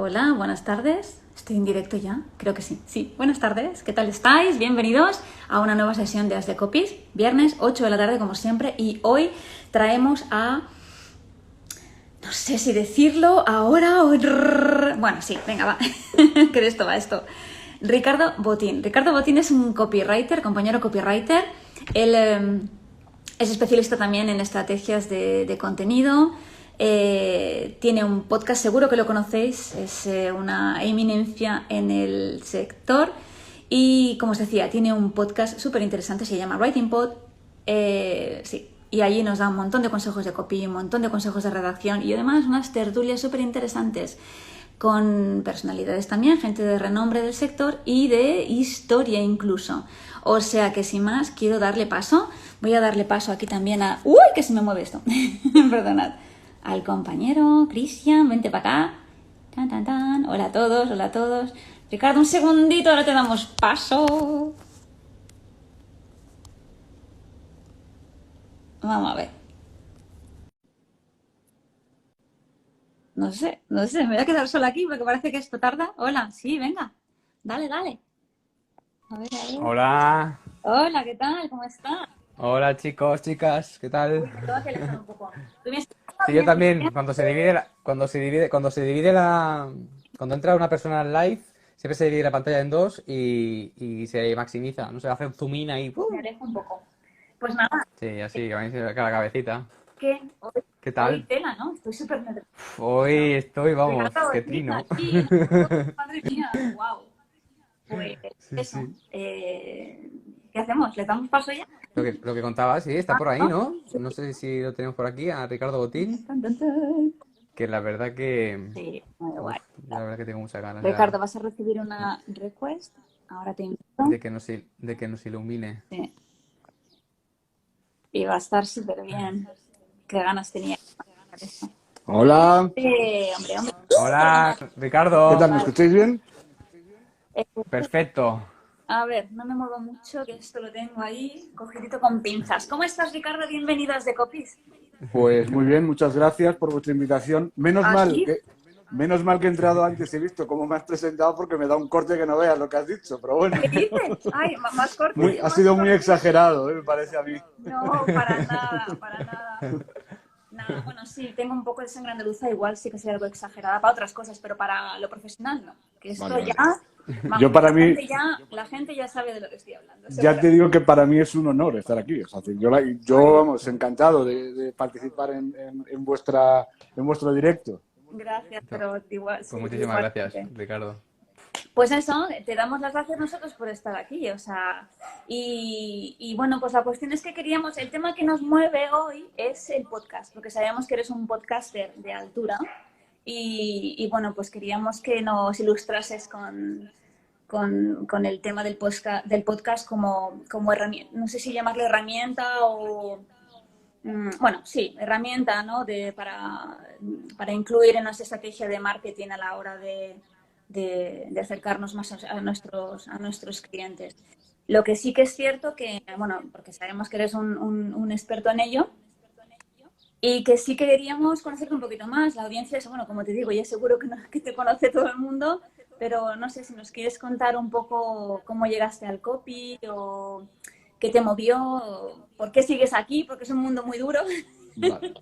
Hola, buenas tardes. ¿Estoy en directo ya? Creo que sí. Sí, buenas tardes. ¿Qué tal estáis? Bienvenidos a una nueva sesión de As de Copies. Viernes, 8 de la tarde, como siempre. Y hoy traemos a... No sé si decirlo ahora o... Bueno, sí, venga, va. Que de esto va esto. Ricardo Botín. Ricardo Botín es un copywriter, compañero copywriter. Él es especialista también en estrategias de contenido. Tiene un podcast, seguro que lo conocéis, es una eminencia en el sector y, como os decía, tiene un podcast súper interesante, se llama Writing Pod, sí, y allí nos da un montón de consejos de copy, un montón de consejos de redacción y además unas tertulias súper interesantes con personalidades también, gente de renombre del sector y de historia incluso. O sea que sin más, quiero darle paso, voy a darle paso aquí también a... ¡Uy, que se me mueve esto! Perdonad. Al compañero Cristian, vente para acá. Tan, tan, tan. Hola a todos, hola a todos. Ricardo, un segundito, ahora te damos paso. Vamos a ver. No sé, me voy a quedar sola aquí porque parece que esto tarda. Hola, sí, venga. Dale, dale. A ver, a ver. Hola, Hola, ¿qué tal? ¿Cómo estás? hola chicos, chicas, ¿qué Uy, tal? me tengo que alejar un poco. ¿Tú me escuchas Sí, yo bien? también, cuando entra una persona en live, siempre se divide la pantalla en dos y se maximiza, no se hace un zoom in ahí, Me ¡pum! alejo un poco. Pues nada, Sí, así, que va a ir la cabecita. que hoy, ¿Qué hoy tal? tela, ¿no? Estoy súper nerviosa. Hoy estoy, vamos, Ricardo, que Botín, trino. aquí, madre mía, wow. Pues Sí, eso, sí. ¿qué hacemos? ¿Le damos paso ya? Lo que contaba, sí, está Ah, por ahí, ¿no? ¿no? No sé si lo tenemos por aquí, a Ricardo Botín, Tan, tan, tan. que la verdad que... Sí, muy Uf, guay. la verdad que tengo muchas ganas Ricardo, vas a recibir una request. Ahora te invito. de que nos ilumine. Sí, y va a estar súper bien. Qué ganas tenía de hacer esto. Hola, Hombre, hombre. Hola, Perdonad. ¿qué Ricardo. tal? ¿Me Vale. escucháis bien? Eh, Perfecto. a ver, no me muevo mucho, que esto lo tengo ahí cogidito con pinzas. ¿Cómo estás, Ricardo? Bienvenidas de Copies. Pues muy bien, muchas gracias por vuestra invitación. Aquí. Menos mal que he entrado antes y he visto cómo me has presentado porque me da un corte que no veas lo que has dicho, pero bueno, ¿Qué dices? Ay, más cortes, ha más sido muy cortes. exagerado, me parece a mí. No, para nada, para nada. Nada, bueno, sí, tengo un poco de sangre andaluza, igual sí que soy algo exagerada para otras cosas, pero para lo profesional no. Que esto Vale, ya, vale. Yo vamos, para mí, la gente ya sabe de lo que estoy hablando, ya te seguro. digo que para mí es un honor estar aquí. O sea, yo, Ay, vamos, encantado de participar en vuestro directo. gracias, No, pero igual, pues sí, muchísimas gracias, igualmente. Ricardo. Pues eso, te damos las gracias nosotros por estar aquí, o sea, y bueno, pues la cuestión es que queríamos, el tema que nos mueve hoy es el podcast, porque sabemos que eres un podcaster de altura y bueno, pues queríamos que nos ilustrases con el tema del podcast como herramienta, no sé si llamarlo herramienta o, bueno, sí, herramienta, ¿no? Para incluir en nuestra estrategia de marketing a la hora de acercarnos más a nuestros clientes. Lo que sí que es cierto que, bueno, porque sabemos que eres un experto en ello y que sí queríamos conocerte un poquito más. La audiencia, bueno, como te digo, ya seguro que, que te conoce todo el mundo, pero no sé si nos quieres contar un poco cómo llegaste al copy o qué te movió, por qué sigues aquí, porque es un mundo muy duro. Vale.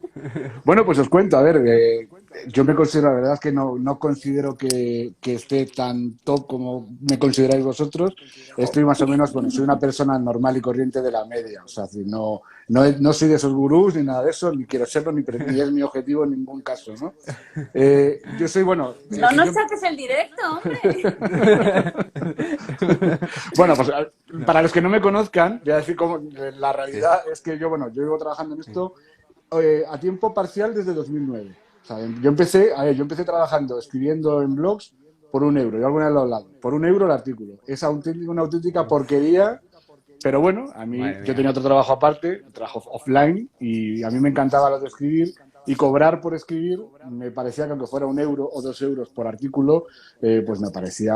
Bueno, pues os cuento, a ver, yo me considero, la verdad es que no considero que esté tan top como me consideráis vosotros. Estoy más o menos, bueno, soy una persona normal y corriente de la media, o sea, si no soy de esos gurús ni nada de eso, ni quiero serlo, ni es mi objetivo en ningún caso, ¿no? Yo soy, bueno, No nos saques el directo, hombre. bueno, pues para los que no me conozcan, voy a decir cómo la realidad es que yo, bueno, yo llevo trabajando en esto a tiempo parcial desde 2009. O sea, yo empecé trabajando, escribiendo en blogs por 1 euro. Yo alguna vez lo he hablado. Por 1 euro el artículo. Es una auténtica porquería, pero bueno, a mí Madre yo mía. tenía otro trabajo aparte, un trabajo offline, y a mí me encantaba lo de escribir. Y cobrar por escribir me parecía que aunque fuera 1 euro o 2 euros por artículo, pues me parecía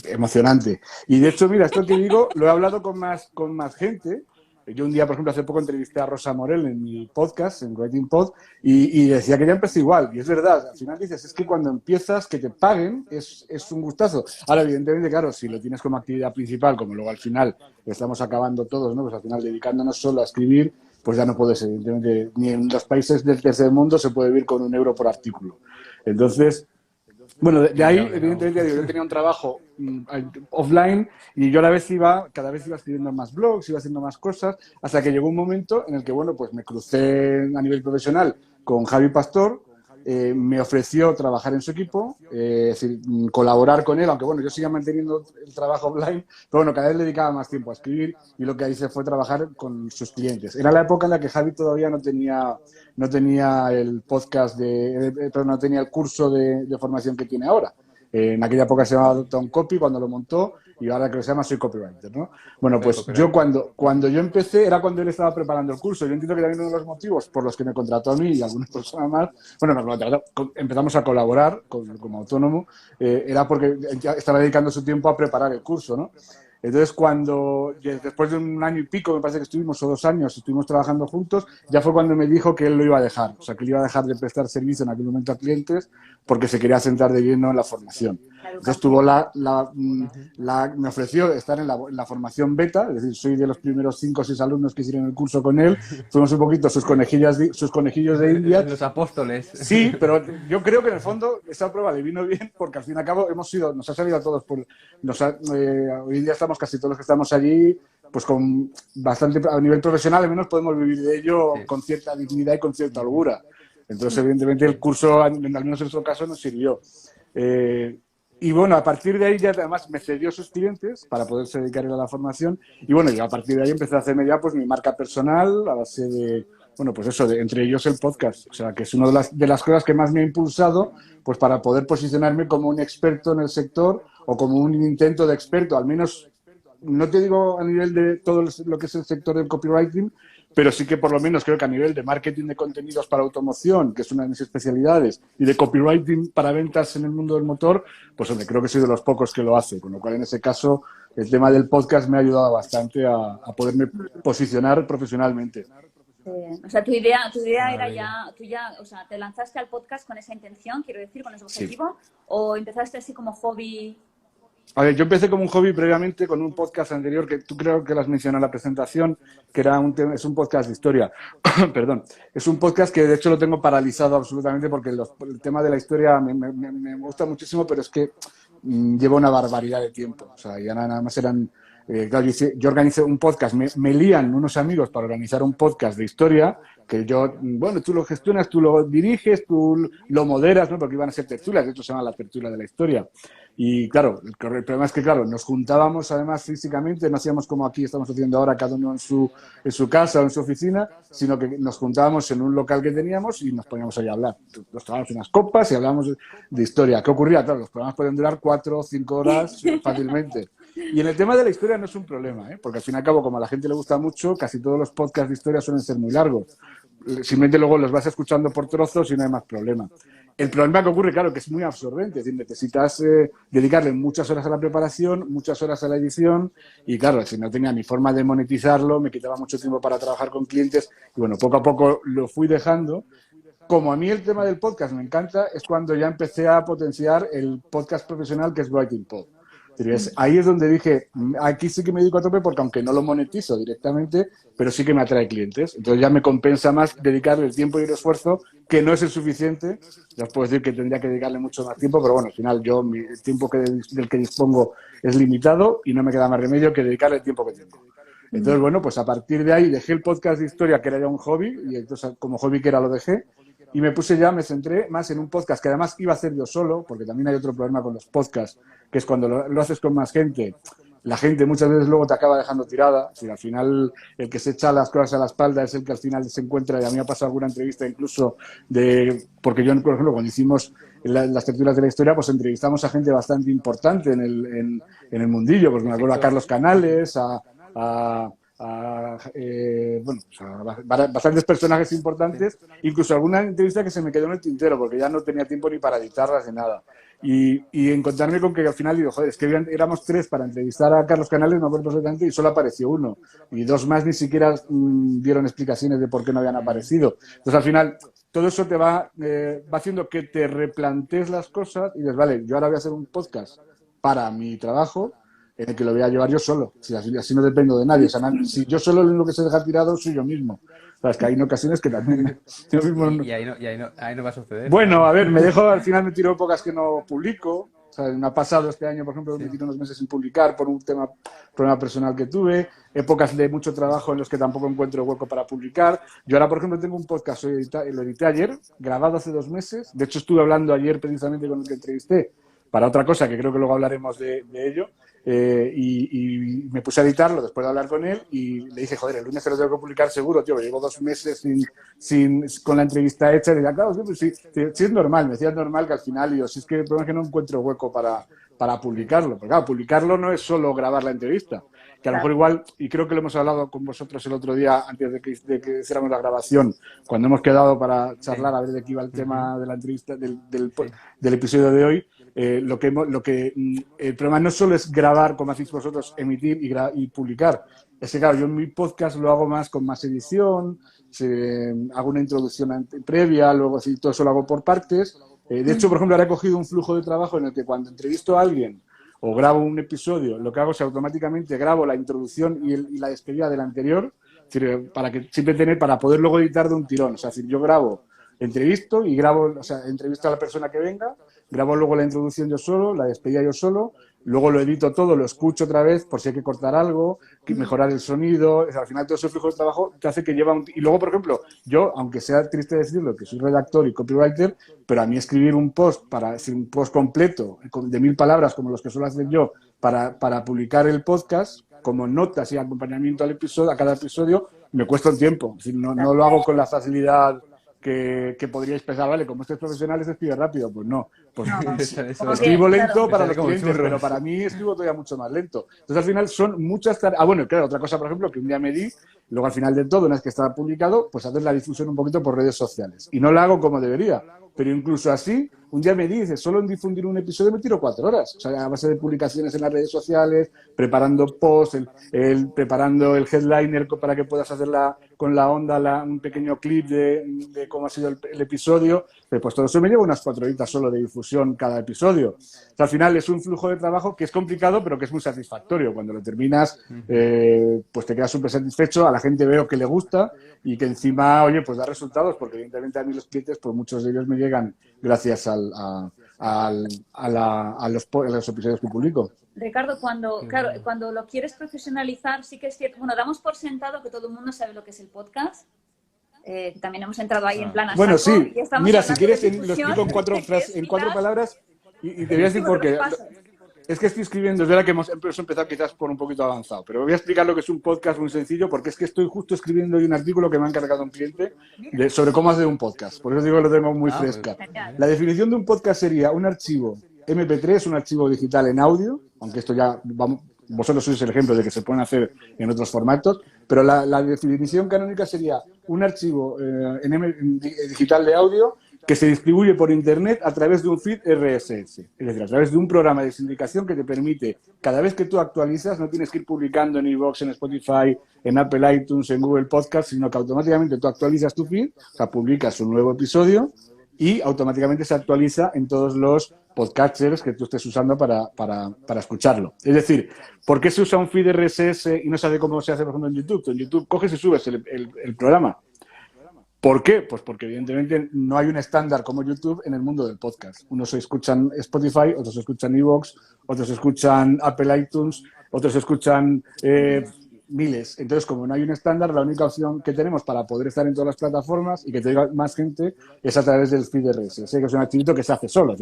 emocionante. Y de hecho, mira, esto que digo, lo he hablado con más gente Yo un día, por ejemplo, hace poco entrevisté a Rosa Morel en mi podcast, en Writing Pod, y decía que ya empezó igual. Y es verdad, al final dices, es que cuando empiezas, que te paguen, es un gustazo. Ahora, evidentemente, claro, si lo tienes como actividad principal, como luego al final estamos acabando todos, ¿no? Pues al final dedicándonos solo a escribir, pues ya no puedes, evidentemente, ni en los países del tercer mundo se puede vivir con €1 por artículo. Entonces, bueno, de ahí, evidentemente, yo tenía un trabajo offline y yo a la vez cada vez iba escribiendo más blogs, iba haciendo más cosas, hasta que llegó un momento en el que, bueno, pues me crucé a nivel profesional con Javi Pastor, me ofreció trabajar en su equipo, es decir, colaborar con él, aunque bueno, yo seguía manteniendo el trabajo online, pero bueno, cada vez le dedicaba más tiempo a escribir y lo que hice fue trabajar con sus clientes. Era la época en la que Javi todavía no tenía el podcast perdón, no tenía el curso de formación que tiene ahora. En aquella época se llamaba Tom Copy cuando lo montó y ahora creo que se llama Soy Copywriter, ¿no? Bueno, pues yo cuando yo empecé era cuando él estaba preparando el curso. Yo entiendo que también uno de los motivos por los que me contrató a mí y a algunas personas más, bueno, empezamos a colaborar como autónomo, era porque ya estaba dedicando su tiempo a preparar el curso, ¿no? Entonces, después de 1 año y pico, me parece que estuvimos, o 2 años, estuvimos trabajando juntos, ya fue cuando me dijo que él lo iba a dejar. O sea, que él iba a dejar de prestar servicio en aquel momento a clientes porque se quería centrar de lleno en la formación. Entonces, me ofreció estar en la formación beta, es decir, soy de los primeros 5 o 6 alumnos que hicieron el curso con él. Fuimos un poquito sus conejillos de India. Los apóstoles. Sí, pero yo creo que en el fondo esa prueba le vino bien porque al fin y al cabo nos ha salido a todos hoy en día estamos casi todos los que estamos allí, pues con bastante, a nivel profesional al menos podemos vivir de ello con cierta dignidad y con cierta holgura. Entonces, evidentemente, el curso, al menos en nuestro caso, nos sirvió. Y bueno, a partir de ahí ya además me cedió sus clientes para poderse dedicar a la formación. Y bueno, yo a partir de ahí empecé a hacerme ya pues mi marca personal a base de, bueno, pues eso, entre ellos el podcast. O sea, que es una de las cosas que más me ha impulsado pues para poder posicionarme como un experto en el sector o como un intento de experto, al menos, no te digo a nivel de todo lo que es el sector del copywriting, pero sí que por lo menos creo que a nivel de marketing de contenidos para automoción, que es una de mis especialidades, y de copywriting para ventas en el mundo del motor, pues hombre, creo que soy de los pocos que lo hace, con lo cual en ese caso el tema del podcast me ha ayudado bastante a poderme posicionar profesionalmente. O sea, tu idea era o sea, ¿te lanzaste al podcast con esa intención, quiero decir, con ese objetivo? Sí. ¿O empezaste así como hobby? A ver, yo empecé como un hobby previamente con un podcast anterior que tú creo que lo has mencionado en la presentación, que es un podcast de historia. Perdón. Es un podcast que de hecho lo tengo paralizado absolutamente porque el tema de la historia me gusta muchísimo, pero es que lleva una barbaridad de tiempo. O sea, ya nada más eran... claro, yo organicé un podcast, me lían unos amigos para organizar un podcast de historia, que tú lo gestionas, tú lo diriges, tú lo moderas, ¿no? Porque iban a ser tertulias, de hecho se llama la tertulia de la historia. Y claro, el problema es que, claro, nos juntábamos además físicamente, no hacíamos como aquí estamos haciendo ahora, cada uno en su casa o en su oficina, sino que nos juntábamos en un local que teníamos y nos poníamos ahí a hablar. Nos tomábamos unas copas y hablábamos de historia. ¿Qué ocurría? Claro, los programas podían durar 4 o 5 horas fácilmente. Y en el tema de la historia no es un problema, porque al fin y al cabo, como a la gente le gusta mucho, casi todos los podcasts de historia suelen ser muy largos. Simplemente luego los vas escuchando por trozos y no hay más problema. El problema que ocurre, claro, que es muy absorbente, es decir, necesitas dedicarle muchas horas a la preparación, muchas horas a la edición y claro, si no tenía ni forma de monetizarlo, me quitaba mucho tiempo para trabajar con clientes y bueno, poco a poco lo fui dejando. Como a mí el tema del podcast me encanta, es cuando ya empecé a potenciar el podcast profesional que es Writing Pod. Ahí es donde dije, aquí sí que me dedico a tope porque aunque no lo monetizo directamente, pero sí que me atrae clientes. Entonces ya me compensa más dedicarle el tiempo y el esfuerzo, que no es el suficiente. Ya os puedo decir que tendría que dedicarle mucho más tiempo, pero bueno, al final el tiempo del que dispongo es limitado y no me queda más remedio que dedicarle el tiempo que tengo. Entonces, bueno, pues a partir de ahí dejé el podcast de historia, que era ya un hobby, y entonces como hobby que era lo dejé. Y me centré más en un podcast que además iba a hacer yo solo, porque también hay otro problema con los podcasts, que es cuando lo haces con más gente, la gente muchas veces luego te acaba dejando tirada. Si al final el que se echa las cosas a la espalda es el que al final se encuentra, y a mí me ha pasado alguna entrevista incluso porque yo, por ejemplo, cuando hicimos las tertulias de la historia, pues entrevistamos a gente bastante importante en el mundillo, porque me acuerdo a Carlos Canales, a bueno, pues bastantes personajes importantes, incluso alguna entrevista que se me quedó en el tintero porque ya no tenía tiempo ni para editarlas ni nada. Y encontrarme con que al final digo, joder, es que éramos 3 para entrevistar a Carlos Canales, me acuerdo perfectamente, y solo apareció 1. Y 2 más ni siquiera dieron explicaciones de por qué no habían aparecido. Entonces al final todo eso te va haciendo que te replantees las cosas y dices, vale, yo ahora voy a hacer un podcast para mi trabajo en el que lo voy a llevar yo solo. Si así no dependo de nadie. O sea, si yo solo lo que se deja tirado soy yo mismo. O sea, es que hay ocasiones que también... yo mismo Y ahí no va a suceder. Bueno, a ver, al final me tiro épocas que no publico. O sea, me ha pasado este año, por ejemplo, me tiro unos meses sin publicar por un problema personal que tuve. Épocas de mucho trabajo en los que tampoco encuentro hueco para publicar. Yo ahora, por ejemplo, tengo un podcast, lo edité ayer, grabado hace 2 meses. De hecho, estuve hablando ayer precisamente con el que entrevisté para otra cosa, que creo que luego hablaremos de ello. Y me puse a editarlo después de hablar con él y le dije, joder, el lunes se lo tengo que publicar seguro, tío, llevo 2 meses con la entrevista hecha. Y decía, claro, sí, es normal, me decía es normal que al final, si es que el problema es que no encuentro hueco para publicarlo. Porque claro, publicarlo no es solo grabar la entrevista, que a lo mejor igual, y creo que lo hemos hablado con vosotros el otro día antes de que hiciéramos la grabación, cuando hemos quedado para charlar a ver de qué iba el tema de la entrevista del episodio de hoy. El problema no solo es grabar, como hacéis vosotros, emitir y publicar. Es que, claro, yo en mi podcast lo hago con más edición, hago una introducción previa, luego todo eso lo hago por partes. De hecho, por ejemplo, ahora he cogido un flujo de trabajo en el que cuando entrevisto a alguien o grabo un episodio, lo que hago es automáticamente grabo la introducción y la despedida del anterior, es decir, para poder luego editar de un tirón. O sea, es decir, yo grabo, entrevisto y entrevisto a la persona que venga, grabo luego la introducción yo solo, la despedida yo solo, luego lo edito todo, lo escucho otra vez por si hay que cortar algo, mejorar el sonido. O sea, al final todo ese flujo de trabajo te hace que lleva Y luego, por ejemplo, yo, aunque sea triste decirlo, que soy redactor y copywriter, pero a mí escribir un post un post completo de 1000 palabras, como los que suelo hacer yo, para publicar el podcast, como notas y acompañamiento a cada episodio, me cuesta un tiempo. Es decir, no lo hago con la facilidad que podríais pensar, vale, como estos profesionales escribe rápido, pues no. Pues escribo lento para los clientes, pero para mí escribo todavía mucho más lento. Entonces, al final son muchas tareas. Bueno, claro, otra cosa, por ejemplo, que un día me di, luego al final de todo, una vez que está publicado, pues hacer la difusión un poquito por redes sociales. Y no la hago como debería. Pero incluso así, un día me dice, solo en difundir un episodio me tiro 4 horas. O sea, a base de publicaciones en las redes sociales, preparando posts, preparando el headliner para que puedas hacer con la onda un pequeño clip de cómo ha sido el episodio. Pues todo eso me lleva unas 4 horitas solo de difusión cada episodio. O sea, al final es un flujo de trabajo que es complicado, pero que es muy satisfactorio. Cuando lo terminas, pues te quedas súper satisfecho, a la gente veo que le gusta y que encima, oye, pues da resultados, porque evidentemente a mí los clientes, pues muchos de ellos me llegan gracias a los episodios que publico. Ricardo, cuando lo quieres profesionalizar, sí que es cierto. Bueno, damos por sentado que todo el mundo sabe lo que es el podcast. También hemos entrado ahí en plan a Bueno, saco, sí. Y Mira, si quieres, lo explico en 4 palabras y te voy a decir por qué. Es que estoy escribiendo, es verdad que hemos empezado quizás por un poquito avanzado, pero voy a explicar lo que es un podcast muy sencillo, porque es que estoy justo escribiendo hoy un artículo que me ha encargado un cliente sobre cómo hacer un podcast. Por eso digo que lo tengo muy fresca. La definición de un podcast sería un archivo MP3, un archivo digital en audio, aunque esto ya vosotros sois el ejemplo de que se pueden hacer en otros formatos, pero la definición canónica sería un archivo digital de audio que se distribuye por Internet a través de un feed RSS, es decir, a través de un programa de sindicación que te permite, cada vez que tú actualizas, no tienes que ir publicando en iVoox, en Spotify, en Apple iTunes, en Google Podcast, sino que automáticamente tú actualizas tu feed, o sea, publicas un nuevo episodio y automáticamente se actualiza en todos los podcasters que tú estés usando para escucharlo. Es decir, ¿por qué se usa un feed RSS y no se hace como se hace, por ejemplo, en YouTube? En YouTube coges y subes el programa. ¿Por qué? Pues porque evidentemente no hay un estándar como YouTube en el mundo del podcast. Unos se escuchan Spotify, otros se escuchan iVoox, otros se escuchan Apple iTunes, otros se escuchan miles. Entonces, como no hay un estándar, la única opción que tenemos para poder estar en todas las plataformas y que te diga más gente es a través del feed RSS, que es un archivito que se hace solo.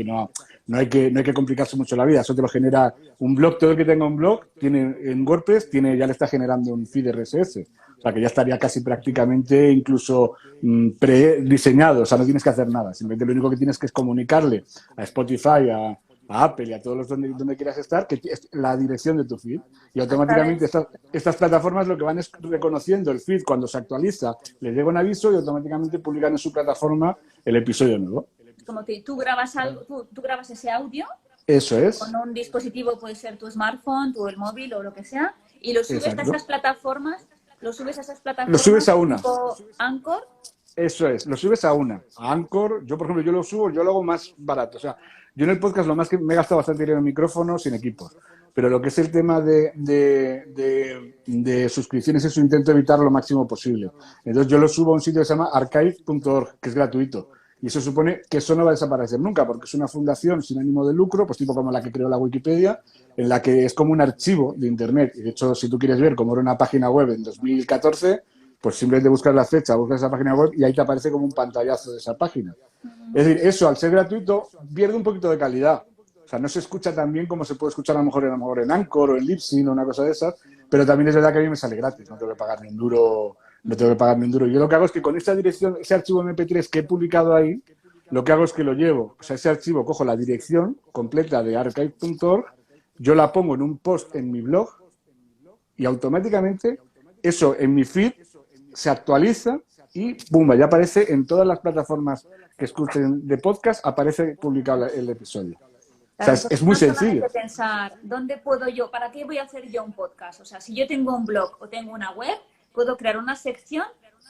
No hay que complicarse mucho la vida. Eso te lo genera un blog. Todo el que tenga un blog tiene en WordPress ya le está generando un feed RSS. O sea, que ya estaría casi prácticamente incluso prediseñado. O sea, no tienes que hacer nada. Simplemente lo único que tienes que es comunicarle a Spotify, a Apple y a todos los donde quieras estar, que es la dirección de tu feed. Y A través, automáticamente estas plataformas lo que van es reconociendo el feed cuando se actualiza, les llega un aviso y automáticamente publican en su plataforma el episodio nuevo. como que tú grabas algo, tú grabas ese audio Eso con es, un dispositivo, puede ser tu smartphone, tu el móvil o lo que sea, y lo subes a exacto. esas plataformas, lo subes a esas Lo subes plataformas a una. tipo Anchor. Eso es, lo subes a una. A Anchor, yo por ejemplo, yo lo subo, yo lo hago más barato. O sea, yo en el podcast lo más que me he gastado bastante dinero en micrófonos, sin equipos. Pero lo que es el tema de suscripciones, eso intento evitar lo máximo posible. Entonces yo lo subo a un sitio que se llama archive.org, que es gratuito. Y eso supone que eso no va a desaparecer nunca, porque es una fundación sin ánimo de lucro, pues tipo como la que creó la Wikipedia, en la que es como un archivo de Internet. Y de hecho, si tú quieres ver cómo era una página web en 2014, pues simplemente buscas la fecha, buscas esa página web y ahí te aparece como un pantallazo de esa página. Es decir, eso al ser gratuito pierde un poquito de calidad. O sea, no se escucha tan bien como se puede escuchar a lo mejor en Anchor o en Libsyn o una cosa de esas, pero también es verdad que a mí me sale gratis, no tengo que pagar ni un duro, no tengo que pagar ni un duro. Yo lo que hago es que con esta dirección, ese archivo MP3 que he publicado ahí, lo que hago es que lo llevo, o sea, ese archivo, cojo la dirección completa de archive.org, yo la pongo en un post en mi blog y automáticamente eso en mi feed se actualiza y ¡pumba! Ya aparece en todas las plataformas que escuchen de podcast, aparece publicado el episodio. O sea, Claro, es entonces muy no solamente sencillo. pensar, ¿dónde puedo yo, para qué voy a hacer yo un podcast? O sea, si yo tengo un blog o tengo una web, puedo crear una sección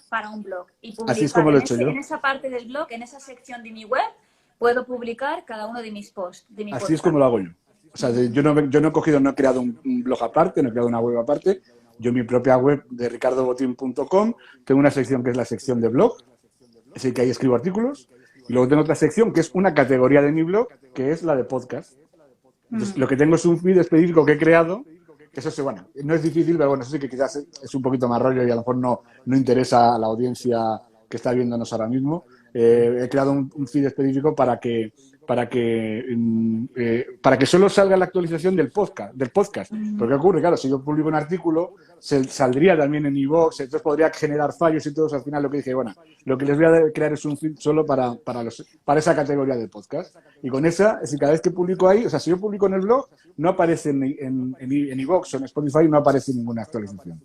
para un blog y Así es publicar como lo he hecho en yo. esa parte del blog, en esa sección de mi web, puedo publicar cada uno de mis posts, de mi Así es podcast. como lo hago yo. O sea, yo no he cogido, no he creado un blog aparte, no he creado una web aparte. Yo en mi propia web de ricardobotín.com tengo una sección que es la sección de blog, es decir, que ahí escribo artículos. Y luego tengo otra sección que es una categoría de mi blog, que es la de podcast. Entonces, lo que tengo es un feed específico que he creado, que eso sí, bueno, no es difícil, pero bueno, eso sí que quizás es un poquito más rollo y a lo mejor no interesa a la audiencia que está viéndonos ahora mismo. He creado un feed específico para que solo salga la actualización del podcast. Porque ocurre, claro, si yo publico un artículo, saldría también en iVoox, entonces podría generar fallos y todo eso. Al final lo que dije, bueno, lo que les voy a crear es un feed solo para esa categoría de podcast. Y con esa, es decir, cada vez que publico ahí, o sea, si yo publico en el blog, no aparece en iVoox o en Spotify, no aparece ninguna actualización.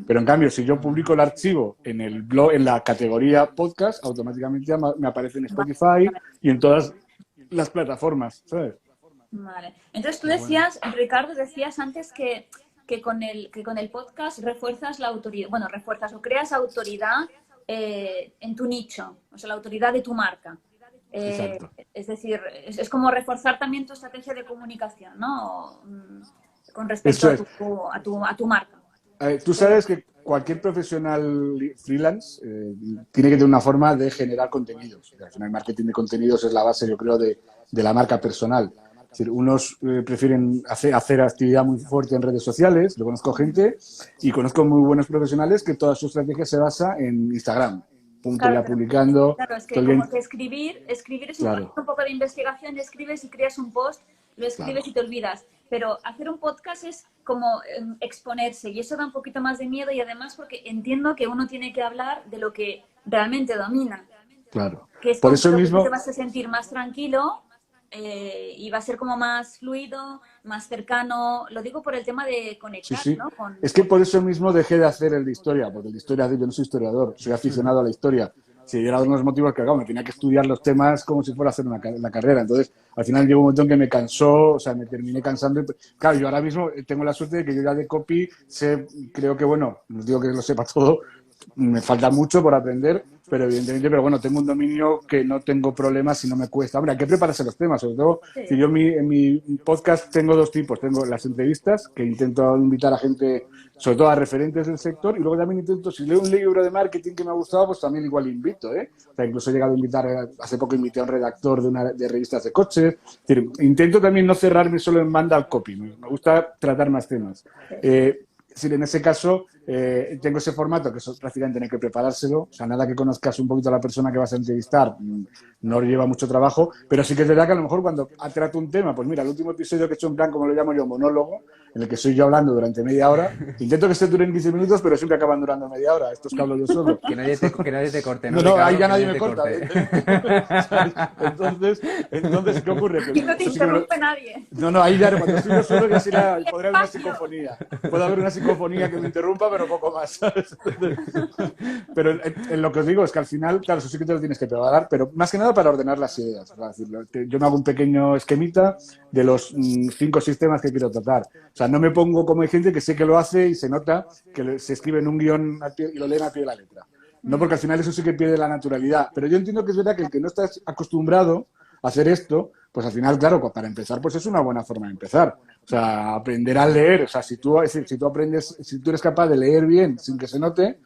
Pero en cambio, si yo publico el archivo en el blog, en la categoría podcast, automáticamente ya me aparece en Vale, Spotify vale, y en todas las plataformas, ¿sabes? vale. Entonces tú decías, Ricardo, decías antes que con el podcast refuerzas la autoridad, bueno, refuerzas o creas autoridad en tu nicho, o sea, la autoridad de tu marca. Exacto. Es decir, es como reforzar también tu estrategia de comunicación, ¿no? Con respecto Eso a es. tu marca. Tú sabes que cualquier profesional freelance tiene que tener una forma de generar contenidos. Al final, el marketing de contenidos es la base, yo creo, de la marca personal. Es decir, unos prefieren hacer actividad muy fuerte en redes sociales, lo conozco gente, y conozco muy buenos profesionales que toda su estrategia se basa en Instagram. Punto, Claro, ya publicando. claro, es que Todo el como día. que escribir es Claro, un poco de investigación, escribes y creas un post, lo escribes claro. y te olvidas. Pero hacer un podcast es como exponerse y eso da un poquito más de miedo y además porque entiendo que uno tiene que hablar de lo que realmente domina, Claro. que es Por con eso lo que tú te mismo, vas a sentir más tranquilo y va a ser como más fluido, más cercano. Lo digo por el tema de sí, conectar, sí. ¿no? Es que por eso mismo dejé de hacer el de historia, porque el de historia, yo no soy historiador, soy aficionado a la historia. Si era uno de los motivos que, claro, me tenía que estudiar los temas como si fuera a hacer la carrera. Entonces, al final llegó un momento en que me cansó, o sea, me terminé cansando. Claro, yo ahora mismo tengo la suerte de que yo ya de copy sé, creo que, bueno, no digo que lo sepa todo, me falta mucho por aprender, pero evidentemente, pero bueno, tengo un dominio que no tengo problemas y no me cuesta. Hombre, hay que prepararse los temas, sobre todo, si Sí. yo en mi podcast tengo dos tipos, tengo las entrevistas, que intento invitar a gente, sobre todo a referentes del sector, y luego también intento, si leo un libro de marketing que me ha gustado, pues también igual invito, ¿eh? O sea, incluso he llegado a invitar, hace poco invité a un redactor de revistas de coches. Es decir, intento también no cerrarme solo en banda al copy, me gusta tratar más temas. Es decir, en ese caso, tengo ese formato que eso prácticamente no hay que preparárselo, o sea, nada que conozcas un poquito a la persona que vas a entrevistar, no lleva mucho trabajo, pero sí que es verdad que a lo mejor cuando trato un tema, pues mira, el último episodio que he hecho en plan, como lo llamo yo, monólogo, en el que soy yo hablando durante media hora, intento que este duren 15 minutos, pero siempre acaban durando media hora, estos que hablo yo solo. Que nadie te corte, No, Ricardo, ahí ya que nadie te me corta. corte. Entonces, ¿qué ocurre? Aquí no te eso sí que me lo- interrumpe nadie. No, ahí ya cuando estoy yo solo ya podrá haber una psicofonía. Puede haber una psicofonía que me interrumpa, pero poco más, ¿sabes? Pero en lo que os digo es que al final, claro, eso sí que te lo tienes que preparar, pero más que nada para ordenar las ideas. Es decir, yo me hago un pequeño esquemita de los 5 sistemas que quiero tratar. O sea, no me pongo como hay gente que sé que lo hace y se nota que se escribe en un guión y lo leen a pie de la letra. No, porque al final eso sí que pierde la naturalidad. Pero yo entiendo que es verdad que el que no está acostumbrado a hacer esto, pues al final, claro, para empezar, pues es una buena forma de empezar. O sea, aprender a leer. O sea, si tú aprendes, si tú eres capaz de leer bien sin que se note,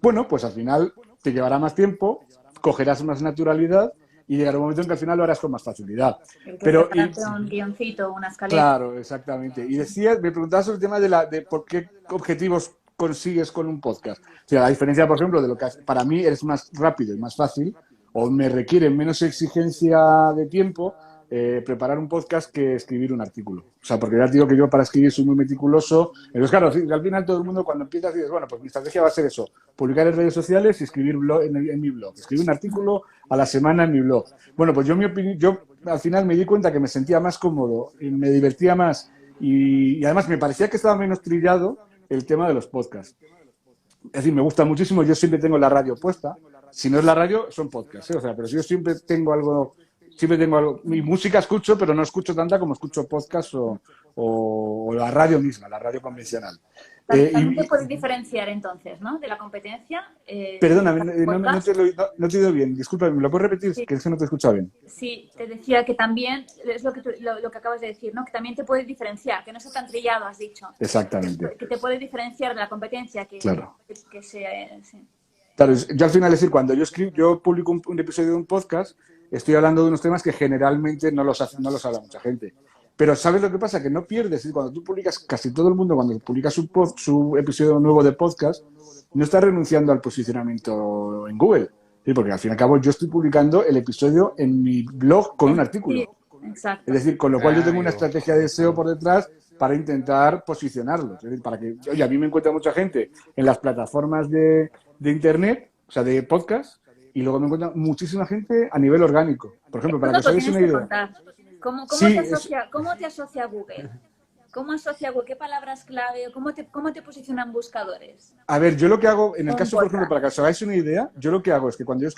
bueno, pues al final te llevará más tiempo, cogerás más naturalidad y llegará un momento en que al final lo harás con más facilidad. Pero Un guioncito, una escaleta. claro, exactamente. Y me preguntabas sobre el tema de por qué objetivos consigues con un podcast. O sea, la diferencia, por ejemplo, de lo que para mí es más rápido y más fácil, o me requiere menos exigencia de tiempo, preparar un podcast que escribir un artículo. O sea, porque ya te digo que yo para escribir soy muy meticuloso. Entonces, claro, al final todo el mundo cuando empiezas dices, bueno, pues mi estrategia va a ser eso, publicar en redes sociales y escribir en mi blog. Escribir un artículo a la semana en mi blog. Bueno, pues yo al final me di cuenta que me sentía más cómodo y me divertía más y además me parecía que estaba menos trillado el tema de los podcasts. Es decir, me gusta muchísimo, yo siempre tengo la radio puesta. Si no es la radio, son podcasts, ¿eh? O sea, pero yo siempre tengo algo. Mi música escucho, pero no escucho tanta como escucho podcast o la radio misma, la radio convencional. También te puedes diferenciar entonces, ¿no? De la competencia. Perdóname, no te he oído bien. Disculpa, ¿me lo puedes repetir? Sí. Que es que no te he escuchado bien. Sí, te decía que también, es lo que acabas de decir, ¿no? Que también te puedes diferenciar, que no está tan trillado, has dicho. Exactamente. Que te puedes diferenciar de la competencia, Claro. que se... Sí. Claro, yo al final, es decir, cuando yo publico un episodio de un podcast, estoy hablando de unos temas que generalmente no los habla mucha gente. Pero ¿sabes lo que pasa? Que no pierdes. Es decir, cuando tú publicas, casi todo el mundo, cuando publica su episodio nuevo de podcast, no está renunciando al posicionamiento en Google. ¿Sí? Porque al fin y al cabo yo estoy publicando el episodio en mi blog con un artículo. Sí, exacto. Es decir, con lo cual yo tengo una estrategia de SEO por detrás para intentar posicionarlo. Es decir, para que, oye, a mí me encuentra mucha gente en las plataformas de Internet, o sea, de podcast, y luego me encuentra muchísima gente a nivel orgánico. Por ejemplo, para que os hagáis una idea. ¿Cómo te asocia Google? ¿Cómo asocia Google? ¿Qué palabras clave? ¿Cómo te posicionan buscadores? A ver, yo lo que hago, en el caso, por podcast. ejemplo, para que os hagáis una idea, yo lo que hago es que cuando yo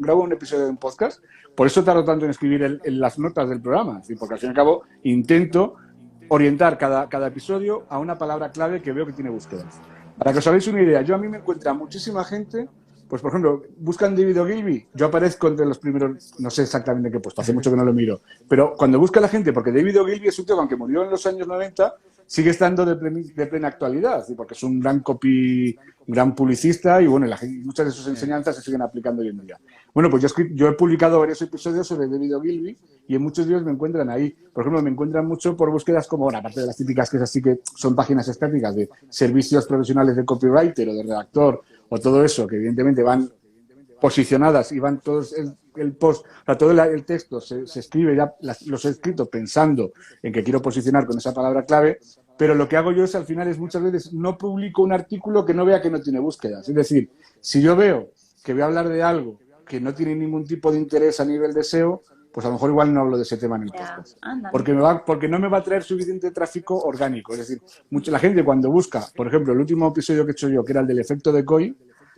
grabo un episodio de un podcast, por eso tardo tanto en escribir en las notas del programa, es decir, porque al fin y al cabo intento orientar cada episodio a una palabra clave que veo que tiene búsquedas. Para que os hagáis una idea, a mí me encuentra muchísima gente, pues por ejemplo, buscan David Ogilvy, yo aparezco entre los primeros, no sé exactamente qué puesto, hace mucho que no lo miro, pero cuando busca la gente, porque David Ogilvy es un tío que aunque murió en los años 90, sigue estando de plena actualidad, ¿sí? Porque es un gran un gran publicista y bueno, muchas de sus enseñanzas se siguen aplicando hoy en día. Bueno, pues yo he publicado varios episodios sobre David Ogilvy y en muchos de ellos me encuentran ahí. Por ejemplo, me encuentran mucho por búsquedas como, bueno, aparte de las típicas que es así que son páginas estáticas de servicios profesionales de copywriter o de redactor o todo eso, que evidentemente van posicionadas y van todos el post, o sea, todo el texto se escribe, ya los he escrito pensando en que quiero posicionar con esa palabra clave, pero lo que hago yo es al final es muchas veces no publico un artículo que no vea que no tiene búsquedas. Es decir, si yo veo que voy a hablar de algo que no tiene ningún tipo de interés a nivel de SEO, pues a lo mejor igual no hablo de ese tema en el podcast. Porque no me va a traer suficiente tráfico orgánico. Es decir, la gente cuando busca, por ejemplo, el último episodio que he hecho yo, que era el del efecto decoy,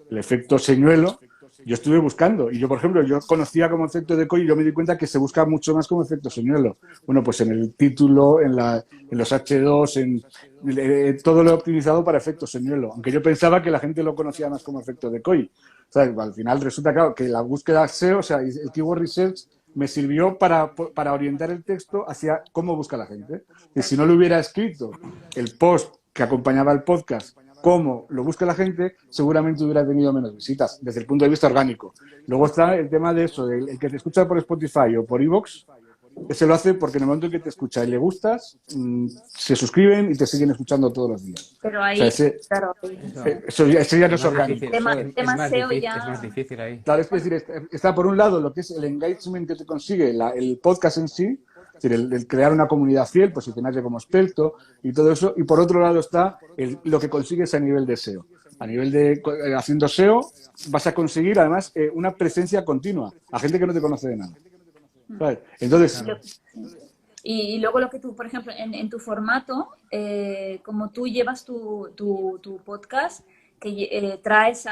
el efecto señuelo, yo estuve buscando. Y yo, por ejemplo, yo conocía como efecto decoy y yo me di cuenta que se busca mucho más como efecto señuelo. Bueno, pues en el título, en los H2, todo lo he optimizado para efecto señuelo. Aunque yo pensaba que la gente lo conocía más como efecto decoy. O sea, al final resulta claro que la búsqueda SEO, o sea, el keyword research, me sirvió para orientar el texto hacia cómo busca la gente. Y si no lo hubiera escrito el post que acompañaba el podcast, cómo lo busca la gente, seguramente hubiera tenido menos visitas desde el punto de vista orgánico. Luego está el tema de eso, el que te escucha por Spotify o por iVoox, se lo hace porque en el momento en que te escucha y le gustas, se suscriben y te siguen escuchando todos los días. Pero O ahí, sea, ese, claro, eso ya no Es es más orgánico. difícil, tema, es tema más SEO difícil, ya... es más difícil ahí. Claro, es decir, está por un lado lo que es el engagement que te consigue el podcast en sí, es decir, el crear una comunidad fiel, posicionarse como experto y todo eso, y por otro lado está lo que consigues a nivel de SEO. A nivel de haciendo SEO vas a conseguir además una presencia continua a gente que no te conoce de nada. ¿Sabes? Entonces, Claro. Y luego lo que tú, por ejemplo, en tu formato, como tú llevas tu podcast, que traes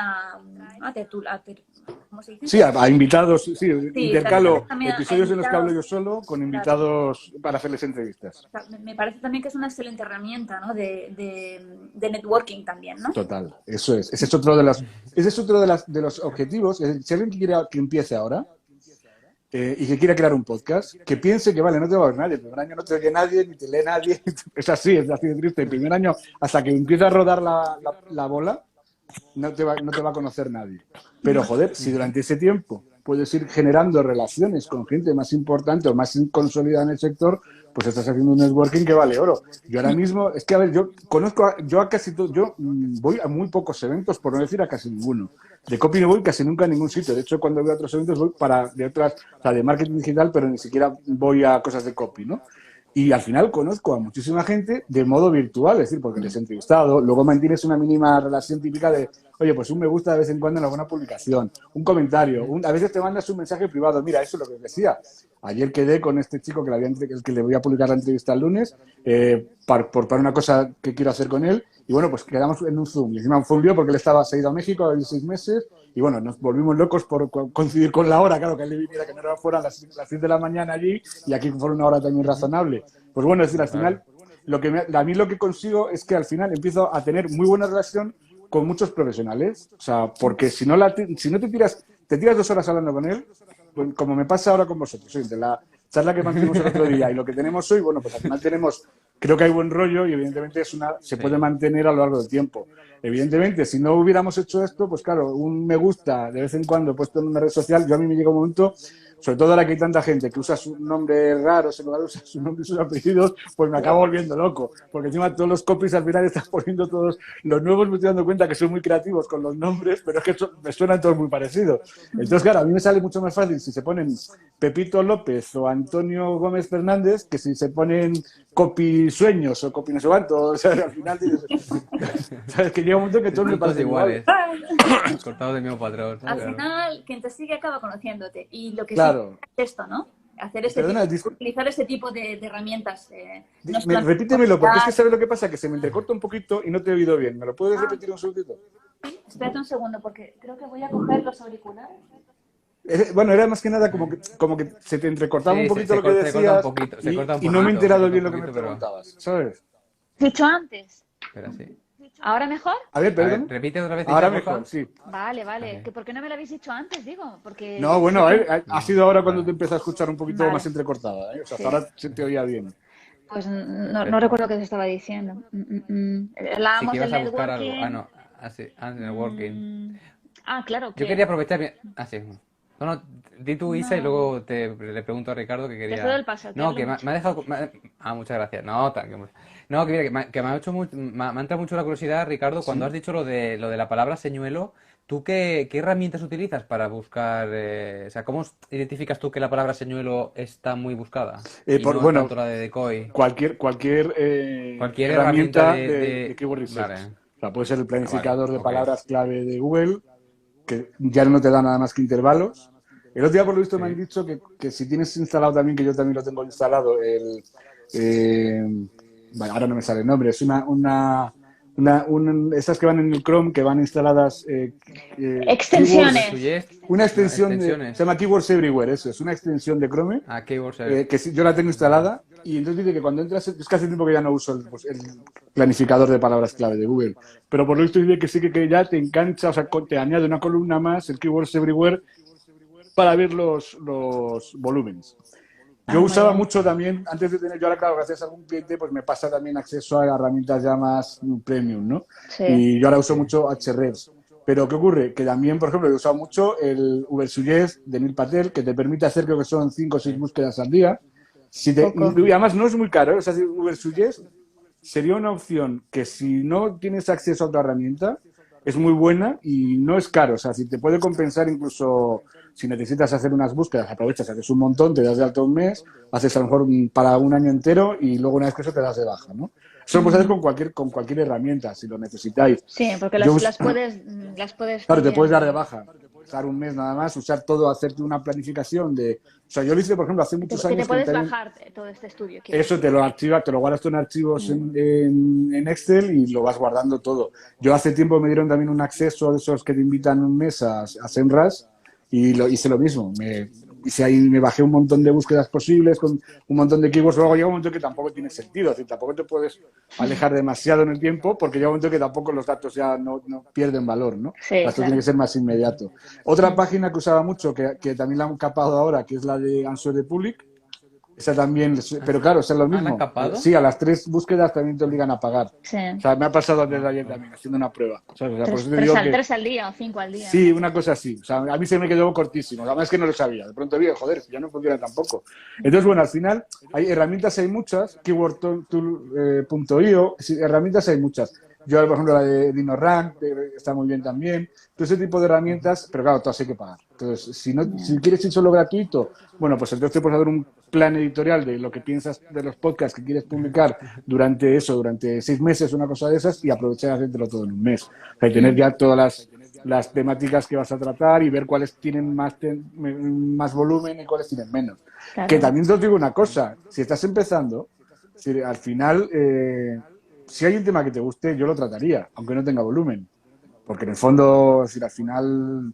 ¿cómo se dice? sí, a invitados, sí, Sí, intercalo también a episodios en los que hablo invitados. yo solo con Claro. invitados para hacerles entrevistas. O sea, me parece también que es una excelente herramienta, ¿no? De networking también, ¿no? Total, eso es. Ese es otro de los objetivos. Es decir, si alguien quiere que empiece ahora y que quiera crear un podcast, que piense que vale, no te va a ver nadie. El primer año no te oye nadie, ni te lee nadie. Es así de triste. El primer año, hasta que empieza a rodar la bola, no te va a conocer nadie. Pero, joder, si durante ese tiempo puedes ir generando relaciones con gente más importante o más consolidada en el sector, pues estás haciendo un networking que vale oro. Yo ahora mismo, es que, a ver, yo conozco, yo a casi todo, yo voy a muy pocos eventos, por no decir a casi ninguno. De copy no voy casi nunca a ningún sitio. De hecho, cuando voy a otros eventos voy o sea, de marketing digital, pero ni siquiera voy a cosas de copy, ¿no? Y al final conozco a muchísima gente de modo virtual, es decir, porque les he entrevistado, luego mantienes una mínima relación típica de, oye, pues un me gusta de vez en cuando en alguna publicación, un comentario, a veces te mandas un mensaje privado, mira, eso es lo que os decía. Ayer quedé con este chico que le voy a publicar la entrevista el lunes para una cosa que quiero hacer con él, y bueno, pues quedamos en un Zoom, y encima fue un lío porque él se ha ido a México a 6 meses, y bueno, nos volvimos locos por coincidir con la hora, claro, que él viniera, que no era fuera las 6 de la mañana allí, y aquí fue una hora también razonable. Pues bueno, es decir, al final, a mí lo que consigo es que al final empiezo a tener muy buena relación con muchos profesionales. O sea, porque si no te tiras 2 horas hablando con él, pues, como me pasa ahora con vosotros, ¿sí? De la charla que mantuvimos el otro día y lo que tenemos hoy, bueno, pues al final creo que hay buen rollo y evidentemente se puede mantener a lo largo del tiempo. Evidentemente, si no hubiéramos hecho esto, pues claro, un me gusta de vez en cuando puesto en una red social, a mí me llega un momento, sobre todo ahora que hay tanta gente que usa su nombre raro, en lugar de usar su nombre y sus apellidos, pues me acabo volviendo loco, porque encima todos los copies al final están poniendo todos, los nuevos me estoy dando cuenta que son muy creativos con los nombres, pero es que me suenan todos muy parecidos. Entonces, claro, a mí me sale mucho más fácil si se ponen Pepito López o Antonio Gómez Fernández que si se ponen Copy Sueños o Copy no sé cuánto, o sea, al final dices, sabes que llega un momento que todos me Todos parecen iguales, iguales. cortados del mismo patrón. Al Claro. final, quien te sigue acaba conociéndote. Y lo que Claro. sí es esto, ¿no? Hacer Perdona, utilizar ese tipo de herramientas. No es plan- repítemelo, porque es que sabes lo que pasa, que se me entrecorta un poquito y no te he oído bien. ¿Me lo puedes repetir un segundito? Espérate un segundo, porque creo que voy a coger los auriculares. Bueno, era más que nada como que se te entrecortaba Sí, un poquito lo que se corta decías un poquito, y no me he enterado se bien corta lo un que me poquito, pero- preguntabas, ¿sabes? ¿Dicho antes? Espera, sí. ¿Ahora mejor? A ver, A ver, perdón. repite otra vez. Ahora Isa, porfa. mejor, sí. Vale. Vale. ¿Que ¿Por qué no me lo habéis dicho antes, digo? Porque... No, bueno, a ver, ha sido ahora cuando Vale. te empieza a escuchar un poquito Vale. más entrecortada, ¿eh? O sea, Sí. hasta ahora se te oía bien. Pues no recuerdo qué te estaba diciendo. Sí, Hablábamos que del ibas a buscar algo. networking. Ah, no. networking. Claro, Yo quería aprovechar. Sí. No, di tú, Isa, y No. luego le pregunto a Ricardo que quería. cedo el paso, que No, hablo que mucho. me ha dejado. Muchas gracias. No, no, que, mira, que me ha hecho me ha entrado mucho la curiosidad, Ricardo, cuando has dicho lo de la palabra señuelo. ¿Tú qué herramientas utilizas para buscar? O sea, ¿cómo identificas tú que la palabra señuelo está muy buscada? Y no Bueno, tanto la de decoy. cualquier Cualquier herramienta herramienta de keyword research. Vale. O sea, puede ser el planificador Vale, de ok. palabras clave de Google, que ya no te da nada más que intervalos. El otro día, por lo visto, me han Sí. dicho que si tienes instalado también, que yo también lo tengo instalado, bueno, ahora no me sale el nombre, es esas que van en el Chrome, que van instaladas. Extensiones. Suggest, Una extensión, extensiones. se llama Keywords Everywhere, eso, es una extensión de Chrome. Keywords. Que sí, yo la tengo instalada y entonces dice que cuando entras, es que hace tiempo que ya no uso el planificador de palabras clave de Google, pero por lo visto dice que sí que ya te engancha, o sea, te añade una columna más, el Keywords Everywhere, para ver los volúmenes. Yo usaba mucho también, antes de tener, yo ahora claro, gracias a algún cliente, pues me pasa también acceso a herramientas ya más premium, ¿no? Sí. Y yo ahora uso mucho Ahrefs. Pero ¿qué ocurre? Que también, por ejemplo, he usado mucho el Ubersuggest de Neil Patel, que te permite hacer, creo que son 5 o 6 búsquedas al día. Poco. Y además no es muy caro, o sea, Uber Suggest sería una opción que si no tienes acceso a otra herramienta, es muy buena y no es caro. O sea, si te puede compensar incluso si necesitas hacer unas búsquedas, aprovechas, haces un montón, te das de alta un mes, haces a lo mejor para un año entero y luego una vez que eso te das de baja, ¿no? Eso lo puedes hacer con cualquier herramienta, si lo necesitáis. Sí, porque Yo, las puedes claro, te puedes dar de también. baja, usar un mes nada más, usar todo, hacerte una planificación de... O sea, yo lo hice, por ejemplo, hace muchos Que te años que puedes también... bajar todo este estudio, quiero Eso te decir. lo archiva, te lo guardas tú en archivos en Excel y lo vas guardando todo. Yo hace tiempo me dieron también un acceso de esos que te invitan un mes a SEMrush y hice lo mismo. Hice ahí, me bajé un montón de búsquedas posibles con un montón de keywords. Luego llega un momento que tampoco tiene sentido, es decir, tampoco te puedes alejar demasiado en el tiempo porque llega un momento que tampoco los datos ya no pierden valor, ¿no? Sí, Esto tiene que claro. ser más inmediato. Otra página que usaba mucho, que también la han capado ahora, que es la de Answer the Public. Esa también, ¿Ah, pero sí? claro, es lo ¿Ah, la han mismo. capado? Sí, a las 3 búsquedas también te obligan a pagar. Sí. O sea, me ha pasado desde ayer Ah, también, haciendo una prueba. ¿Sabes? O sea, por eso te digo que Tres al día o 5 al día, sí, una una cosa cosa así. así. O sea, a mí se me quedó cortísimo. Además es que no lo sabía. De pronto vi, joder, ya no funciona tampoco. Entonces, bueno, al final, hay herramientas, hay muchas. Keywordtool.io, herramientas hay muchas. Yo, por ejemplo, la de DinoRank está muy bien también. Todo ese tipo de ujú, herramientas, pero claro, todas hay que pagar. Entonces, si Ya. quieres ir solo gratuito, bueno, pues entonces te puedes hacer un plan editorial de lo que piensas de los podcasts que quieres publicar durante 6 meses, una cosa de esas, y aprovechar y hacértelo todo en un mes. O sea, y tener Mm, ya todas las temáticas que vas a tratar y ver cuáles tienen más volumen y cuáles tienen menos. Que claro. también te os digo una cosa, si estás empezando, si al final, si hay un tema que te guste, yo lo trataría, aunque no tenga volumen. Porque en el fondo, es decir, al final,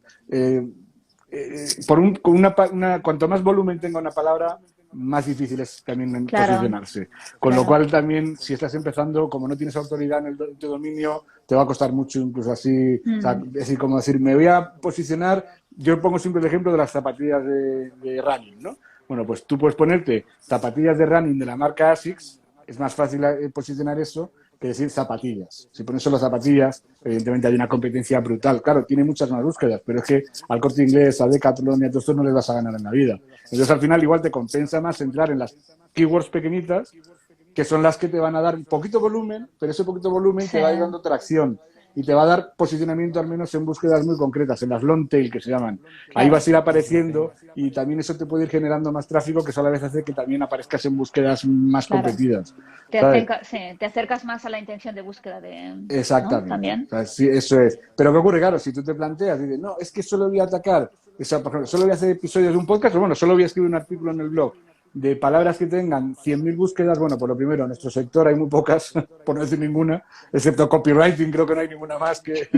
cuanto más volumen tenga una palabra, más difícil es también Claro, posicionarse. Con lo claro. cual también, si estás empezando, como no tienes autoridad en tu dominio, te va a costar mucho, incluso así, o sea, Mm, es decir, como decir, me voy a posicionar, yo pongo siempre el ejemplo de las zapatillas de running, ¿no? Bueno, pues tú puedes ponerte zapatillas de running de la marca ASICS, es más fácil posicionar eso que decir zapatillas. Si pones solo zapatillas, evidentemente hay una competencia brutal. Claro, tiene muchas más búsquedas, pero es que al Corte Inglés, a Decathlon y a todos estos no les vas a ganar en la vida. Entonces, al final, igual te compensa más entrar en las keywords pequeñitas, que son las que te van a dar un poquito volumen, pero ese poquito volumen sí, te va a ir dando tracción y te va a dar posicionamiento al menos en búsquedas muy concretas, en las long tail que se llaman. Ahí claro. vas a ir sí. apareciendo y también eso te puede ir generando más tráfico que solo a veces hace que también aparezcas en búsquedas más Claro. competidas. ¿Sabes? Sí, te acercas más a la intención de búsqueda ¿no? Exactamente. O También. sea, sí, eso es. Pero ¿qué ocurre? Claro, si tú te planteas, dices, no, es que solo voy a atacar, o sea, por ejemplo, solo voy a hacer episodios de un podcast, o bueno, solo voy a escribir un artículo en el blog de palabras que tengan 100.000 búsquedas, bueno, por lo primero, en nuestro sector hay muy pocas, por no decir ninguna, excepto copywriting, creo que no hay ninguna más que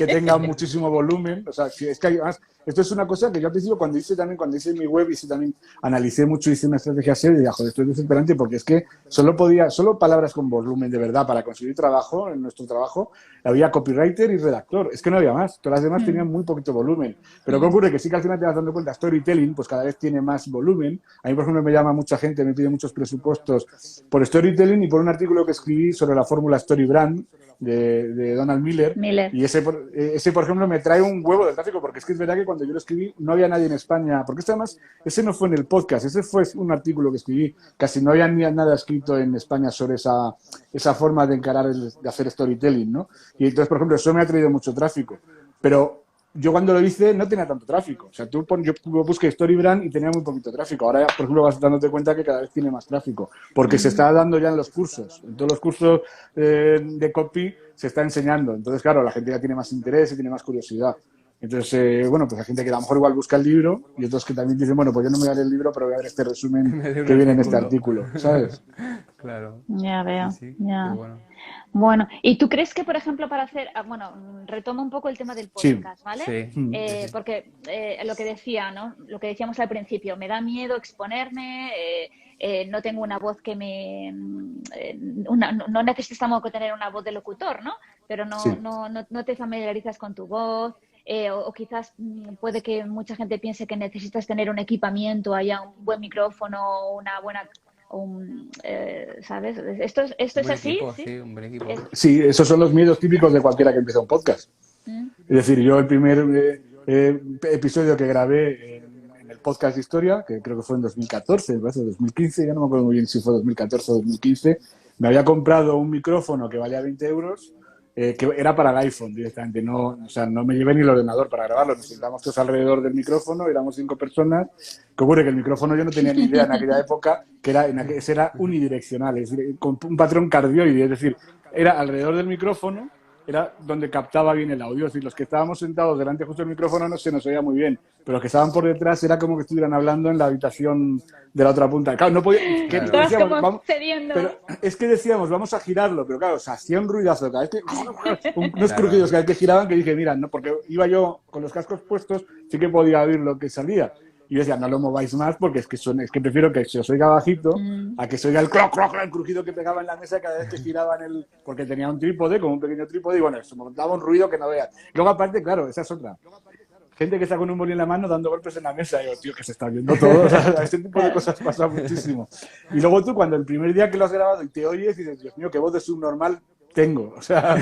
tenga muchísimo volumen. O sea, es que hay más. Esto es una cosa que yo al principio, cuando hice mi web, también analicé mucho, hice una estrategia seria y dije, joder, esto es desesperante porque es que solo palabras con volumen de verdad para conseguir trabajo, en nuestro trabajo, había copywriter y redactor. Es que no había más. Todas las demás tenían Mm, muy poquito volumen. Pero ¿qué mm, ocurre? Que sí que al final te vas dando cuenta, storytelling, pues cada vez tiene más volumen. A mí, por ejemplo, me llama mucha gente, me pide muchos presupuestos por storytelling y por un artículo que escribí sobre la fórmula StoryBrand de Donald Miller. Miller. Y ese, por ejemplo, me trae un huevo de tráfico, porque es que es verdad que cuando yo lo escribí no había nadie en España, porque además, ese no fue en el podcast, ese fue un artículo que escribí, casi no había ni nada escrito en España sobre esa forma de encarar, de hacer storytelling, ¿no? Y entonces, por ejemplo, eso me ha traído mucho tráfico. Pero yo cuando lo hice no tenía tanto tráfico. O sea, yo busqué StoryBrand y tenía muy poquito tráfico. Ahora, por ejemplo, vas dándote cuenta que cada vez tiene más tráfico, porque se Mm, está dando ya en los cursos. En todos los cursos de copy se está enseñando. Entonces, claro, la gente ya tiene más interés y tiene más curiosidad. Entonces, bueno, pues hay gente que a lo mejor igual busca el libro y otros que también dicen, bueno, pues yo no me voy a leer el libro, pero voy a ver este resumen Me dio un que viene en este artículo. artículo, ¿sabes? Claro. ya Sí, veo, sí, qué ya. bueno. Bueno, ¿y tú crees que, por ejemplo, para hacer, bueno, retomo un poco el tema del Sí. podcast, ¿vale? Sí, sí, sí. Porque lo que decía, ¿no? Lo que decíamos al principio, me da miedo exponerme, no tengo una voz que no necesitas tampoco tener una voz de locutor, ¿no? Pero Sí. no te familiarizas con tu voz, o quizás puede que mucha gente piense que necesitas tener un equipamiento, haya un buen micrófono, una buena... ¿sabes? ¿Esto Un es buen así? equipo, ¿Sí? sí, un buen equipo. Es- Sí, esos son los miedos típicos de cualquiera que empieza un podcast. ¿Mm? Es decir, yo el primer episodio que grabé en el podcast de historia, que creo que fue en 2014, me parece, 2015, ya no me acuerdo muy bien si fue 2014 o 2015, me había comprado un micrófono que valía 20 euros, que era para el iPhone directamente, no, o sea, no me llevé ni el ordenador para grabarlo, nos sentamos todos alrededor del micrófono, éramos 5 personas, que ocurre que el micrófono yo no tenía ni idea en aquella época, que era unidireccional, es decir, con un patrón cardioide, es decir, era alrededor del micrófono, era donde captaba bien el audio. Es decir, los que estábamos sentados delante justo del micrófono no se nos oía muy bien, pero los que estaban por detrás era como que estuvieran hablando en la habitación de la otra punta. Claro, no podía, Claro. Estabas como vamos, cediendo. pero es que decíamos, vamos a girarlo, pero claro, se hacía un ruidazo cada vez que, unos Claro. crujidos cada vez que giraban, que dije, mira, no, porque iba yo con los cascos puestos, sí que podía oír lo que salía. Y yo decía, no lo mováis más porque es que prefiero que se os oiga bajito a que se oiga el cloc, cloc, el crujido que pegaba en la mesa cada vez que giraban porque tenía un trípode, como un pequeño trípode, y bueno, eso montaba un ruido que no veas. Luego, aparte, claro, esa es otra. Gente que está con un boli en la mano dando golpes en la mesa. Y digo, tío, que se está viendo todo. O sea, este tipo de cosas pasa muchísimo. Y luego tú, cuando el primer día que lo has grabado y te oyes, dices, Dios mío, qué voz de subnormal tengo. O sea,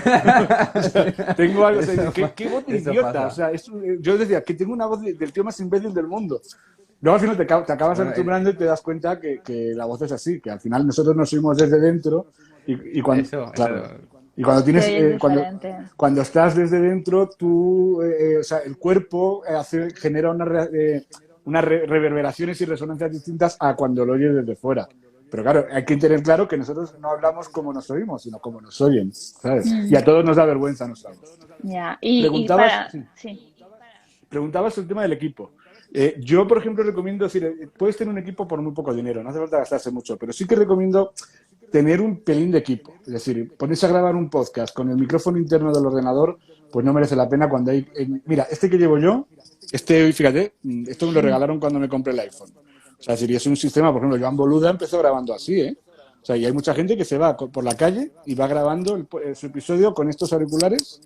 tengo algo. O sea, ¿qué voz de Eso idiota? pasa. O sea, yo decía que tengo una voz del tío más imbécil del mundo. Luego al final te acabas Bueno, acostumbrando y te das cuenta que la voz es así, que al final nosotros nos oímos desde dentro y cuando, Eso, claro, eso. y cuando tienes, Se oye cuando, diferente. cuando estás desde dentro, tú, o sea, el cuerpo genera reverberaciones y resonancias distintas a cuando lo oyes desde fuera. Pero claro, hay que tener claro que nosotros no hablamos como nos oímos, sino como nos oyen, ¿sabes? Y a todos nos da vergüenza nuestra voz. Ya. Y Preguntabas, para... sí. Sí. Preguntabas el tema del equipo. Yo, por ejemplo, recomiendo, decir, puedes tener un equipo por muy poco dinero, no hace falta gastarse mucho, pero sí que recomiendo tener un pelín de equipo. Es decir, ponerse a grabar un podcast con el micrófono interno del ordenador, pues no merece la pena cuando hay... mira, este que llevo yo, fíjate, esto me lo regalaron cuando me compré el iPhone. O sea, si es un sistema, por ejemplo, Joan Boluda empezó grabando así, ¿eh? O sea, y hay mucha gente que se va por la calle y va grabando su episodio con estos auriculares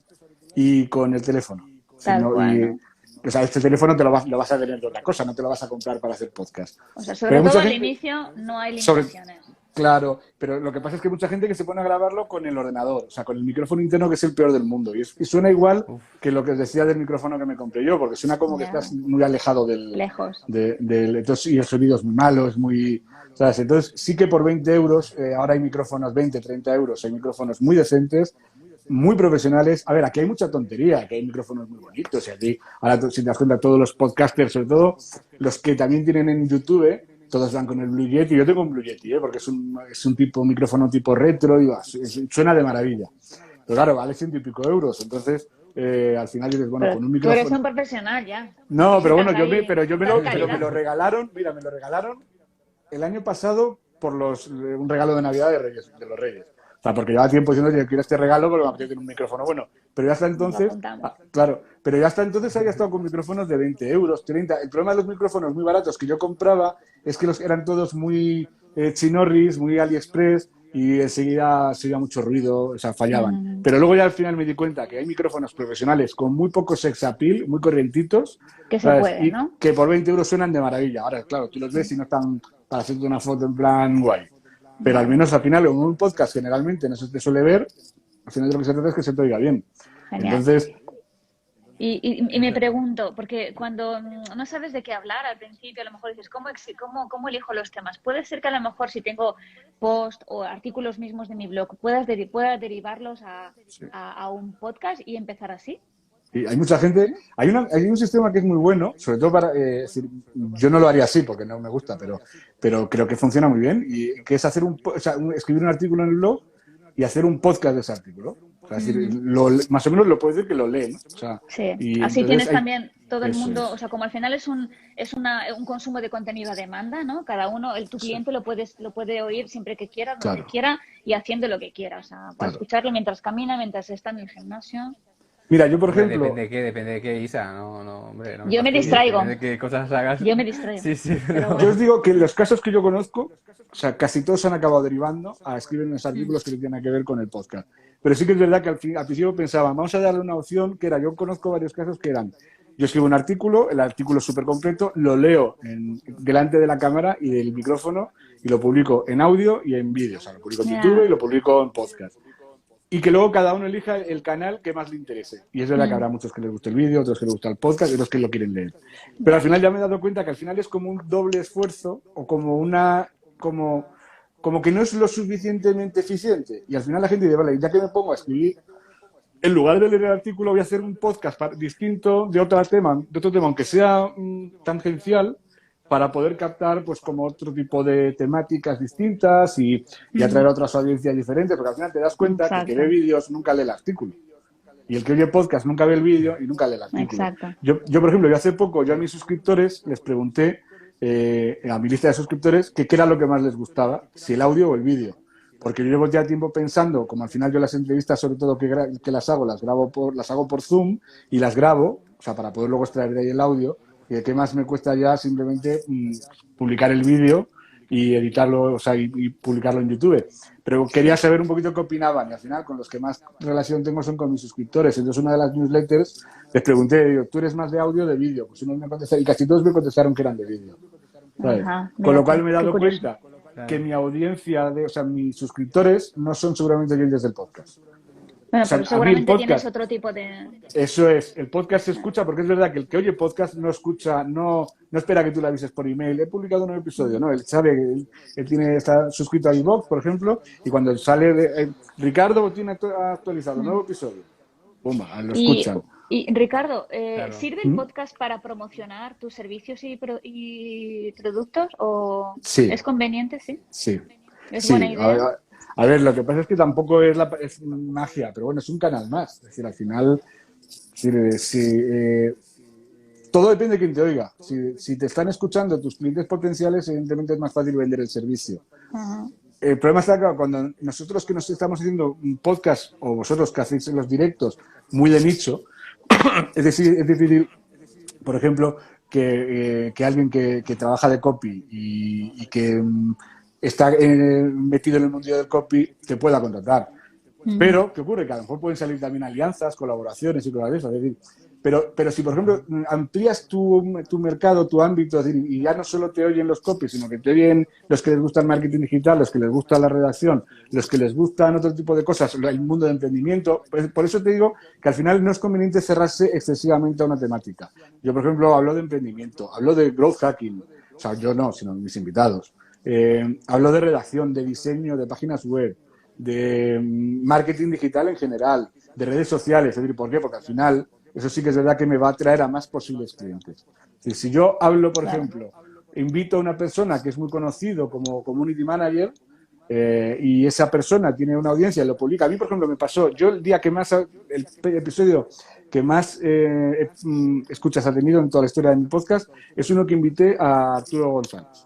y con el teléfono. Tal cual, ¿no? O sea, este teléfono lo vas a tener de otra cosa, no te lo vas a comprar para hacer podcast. O sea, Pero sobre hay todo mucha al gente- inicio no hay sobre- limitaciones. Claro, pero lo que pasa es que hay mucha gente que se pone a grabarlo con el ordenador, o sea, con el micrófono interno, que es el peor del mundo. Y suena igual que lo que os decía del micrófono que me compré yo, porque suena como que Ya. estás muy alejado Lejos. entonces, y el sonido es muy malo, es muy... ¿Sabes? Entonces, sí que por 20 euros, ahora hay micrófonos, 20, 30 euros, hay micrófonos muy decentes, muy profesionales. A ver, aquí hay mucha tontería, que hay micrófonos muy bonitos. Y aquí, ahora, si te das cuenta, todos los podcasters, sobre todo los que también tienen en YouTube, todos van con el Blue Yeti. Yo tengo un Blue Yeti, porque es un micrófono tipo retro y suena de maravilla. Pero claro, vale 100 y pico euros. Entonces, al final dices, bueno, Pero con un tú eres micrófono... un profesional ya. No, pero bueno, Estás ahí, pero calidad. me lo regalaron, mira, me lo regalaron el año pasado por un regalo de Navidad de los Reyes. O sea, porque llevaba tiempo diciendo que quiero este regalo porque me apetece tener un micrófono bueno. Pero ya hasta entonces, apuntamos. claro, pero ya hasta entonces había estado con micrófonos de 20 euros, 30. El problema de los micrófonos muy baratos que yo compraba es que eran todos muy chinorris, muy AliExpress, y enseguida se oía mucho ruido, o sea, fallaban. Pero luego ya al final me di cuenta que hay micrófonos profesionales con muy poco sex appeal, muy corrientitos, Que se ¿sabes? puede, Y ¿no? que por 20 euros suenan de maravilla. Ahora, claro, tú los ves y no están para hacerte una foto en plan guay. Pero al menos al final, en un podcast generalmente no se te suele ver, al final de lo que se trata es que se te oiga bien. Genial. Entonces, Y me pregunto, porque cuando no sabes de qué hablar al principio, a lo mejor dices, ¿cómo elijo los temas? Puede ser que a lo mejor si tengo post o artículos mismos de mi blog, pueda derivarlos a un podcast y empezar así. y hay mucha gente, hay un sistema que es muy bueno, sobre todo para, yo no lo haría así porque no me gusta, pero creo que funciona muy bien, y que es hacer escribir un artículo en el blog y hacer un podcast de ese artículo. O sea, es decir, más o menos lo puedes decir que lo leen, ¿no? O sea, Sí, y así entonces tienes también todo el eso mundo, es. o sea, como al final es un consumo de contenido a demanda, ¿no? Cada uno, tu cliente lo puede oír siempre que quiera, donde Claro. quiera y haciendo lo que quiera, o sea, para Claro. escucharlo mientras camina, mientras está en el gimnasio. Mira, yo por Hombre, ejemplo, depende de qué, Isa. No, hombre, no Yo me fastidies, distraigo. depende de qué cosas hagas. Yo me distraigo. Sí, sí, Pero yo os digo que los casos que yo conozco, o sea, casi todos han acabado derivando a escribir unos artículos que tienen que ver con el podcast. Pero sí que es verdad que al principio pensaba, vamos a darle una opción que era, yo conozco varios casos que eran, yo escribo un artículo, el artículo es súper completo, lo leo delante de la cámara y del micrófono y lo publico en audio y en vídeo. O sea, lo publico en Ya. YouTube y lo publico en podcast. y que luego cada uno elija el canal que más le interese. Y es verdad que habrá muchos que les guste el vídeo, otros que les gusta el podcast y otros que lo quieren leer. Pero al final ya me he dado cuenta que al final es como un doble esfuerzo o como que no es lo suficientemente eficiente. Y al final la gente dice, vale, ya que me pongo a escribir, en lugar de leer el artículo voy a hacer un podcast distinto de otro tema, aunque sea tangencial, para poder captar pues como otro tipo de temáticas distintas y atraer a otras audiencias diferentes, porque al final te das cuenta que el que ve vídeos nunca lee el artículo. Y el que oye podcast nunca ve el vídeo y nunca lee el artículo. Exacto. Yo, por ejemplo, hace poco, yo a mis suscriptores les pregunté, a mi lista de suscriptores, que qué era lo que más les gustaba, si el audio o el vídeo. Porque yo llevo ya tiempo pensando, como al final yo las entrevistas, sobre todo que las hago, las hago por Zoom y las grabo, o sea, para poder luego extraer de ahí el audio, y qué más me cuesta ya simplemente publicar el vídeo y editarlo, o sea, y publicarlo en YouTube. Pero quería saber un poquito qué opinaban y al final con los que más relación tengo son con mis suscriptores. Entonces una de las newsletters les pregunté, digo, ¿tú eres más de audio o de vídeo? Pues unos me contestaron y casi todos me contestaron que eran de vídeo. Con lo cual me he dado cuenta que mi audiencia, o sea, mis suscriptores no son seguramente oyentes del podcast. Bueno, O sea, pero seguramente podcast, tienes otro tipo de... Eso es, el podcast se escucha porque es verdad que el que oye podcast no escucha, no espera que tú le avises por email, he publicado un nuevo episodio, ¿no? Él sabe que está suscrito a iVoox, por ejemplo, y cuando sale Ricardo tiene actualizado un nuevo episodio, ¡pumba! Lo escuchan. Y Ricardo, Claro. ¿sirve el podcast para promocionar tus servicios y productos o Sí. es conveniente? Sí. Sí. ¿Es buena idea? A ver, lo que pasa es que tampoco es magia, pero bueno, es un canal más. Es decir, al final, todo depende de quién te oiga. Si te están escuchando tus clientes potenciales, evidentemente es más fácil vender el servicio. Ajá. El problema está que cuando nosotros que nos estamos haciendo un podcast o vosotros que hacéis los directos muy de nicho, es difícil, por ejemplo, que alguien que trabaja de copy y que está metido en el mundo del copy te pueda contratar. Pero, ¿qué ocurre? Que a lo mejor pueden salir también alianzas, colaboraciones y cosas de eso. Es decir, pero si, por ejemplo, amplías tu mercado, tu ámbito, es decir, y ya no solo te oyen los copies, sino que te oyen los que les gusta el marketing digital, los que les gusta la redacción, los que les gustan otro tipo de cosas, el mundo de emprendimiento. Pues, por eso te digo que al final no es conveniente cerrarse excesivamente a una temática. Yo, por ejemplo, hablo de emprendimiento, hablo de growth hacking. O sea, yo no, sino mis invitados. Hablo de redacción, de diseño, de páginas web, de marketing digital en general, de redes sociales. Es decir, ¿por qué? Porque al final eso sí que es verdad que me va a atraer a más posibles clientes. Es decir, si yo hablo, por ejemplo, invito a una persona que es muy conocido como community manager y esa persona tiene una audiencia y lo publica. A mí, por ejemplo, me pasó, yo el día que más, el episodio que más escuchas ha tenido en toda la historia de mi podcast es uno que invité a Arturo González.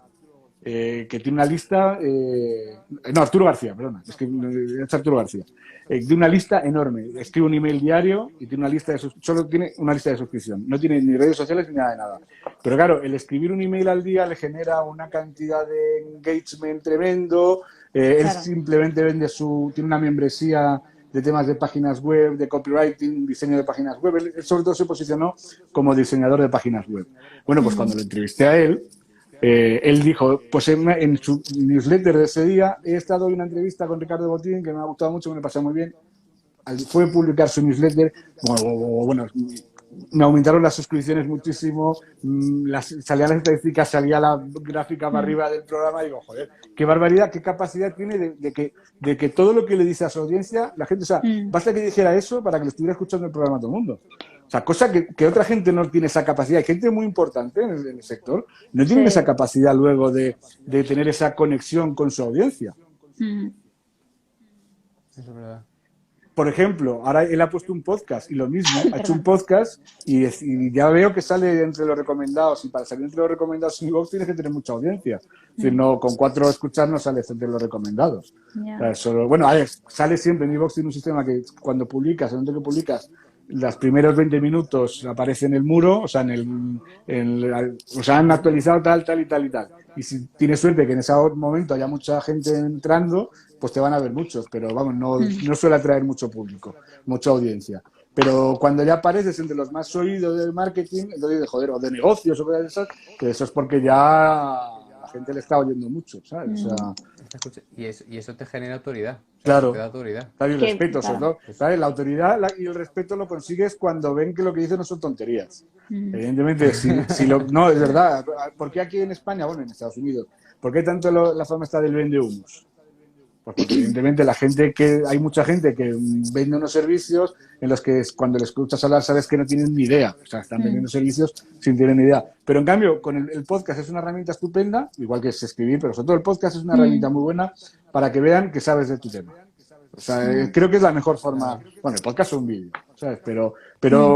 Que tiene una lista, no, Arturo García, perdona, es Arturo García, de una lista enorme. Escribe un email diario y tiene una lista solo tiene una lista de suscripción, no tiene ni redes sociales ni nada de nada. Pero claro, el escribir un email al día le genera una cantidad de engagement tremendo. Él simplemente tiene una membresía de temas de páginas web, de copywriting, diseño de páginas web. Él sobre todo se posicionó como diseñador de páginas web. Bueno, pues cuando lo entrevisté a él, él dijo, pues en su newsletter de ese día he estado en una entrevista con Ricardo Botín que me ha gustado mucho, me lo pasé muy bien. Fue publicar su newsletter, bueno, me aumentaron las suscripciones muchísimo, salían las estadísticas, salía la gráfica para arriba del programa y digo, joder, qué barbaridad, qué capacidad tiene de que todo lo que le dice a su audiencia, la gente, o sea, basta que dijera eso para que lo estuviera escuchando el programa todo el mundo. O sea, cosa que otra gente no tiene esa capacidad. Hay gente muy importante en el sector, no tiene esa capacidad luego de tener esa conexión con su audiencia. Eso es verdad. Por ejemplo, ahora él ha puesto un podcast y lo mismo, ha hecho un podcast y ya veo que sale entre los recomendados y para salir entre los recomendados en iVoox tienes que tener mucha audiencia. Es decir, no, con 4 escuchas no sales entre los recomendados. Bueno, sale siempre en iVoox, tiene un sistema que cuando publicas, en el momento que publicas, los primeros 20 minutos aparece en el muro, o sea, o sea, han actualizado tal y tal y tal. Y si tienes suerte que en ese momento haya mucha gente entrando, pues te van a ver muchos, pero vamos, no suele atraer mucho público, mucha audiencia. Pero cuando ya apareces entre los más oídos del marketing, entonces, joder, o de negocios o cosas de esas, que eso es porque ya la gente le está oyendo mucho, ¿sabes? O sea, Y eso te genera autoridad. Claro, Te da autoridad. claro, y el Que, respeto, sobre claro. todo, ¿sabes? La autoridad y el respeto lo consigues cuando ven que lo que dicen no son tonterías. Evidentemente, no, es verdad. ¿Por qué aquí en España, bueno, en Estados Unidos, por qué tanto la fama está del vende humos? Pues porque evidentemente hay mucha gente que vende unos servicios en los que cuando le escuchas hablar sabes que no tienen ni idea, o sea, están vendiendo servicios sin tener ni idea. Pero en cambio, con el podcast es una herramienta estupenda, igual que es escribir, pero sobre todo el podcast es una herramienta muy buena para que vean que sabes de tu tema. O sea, creo que es la mejor forma. Bueno, el podcast es un vídeo, ¿sabes? Pero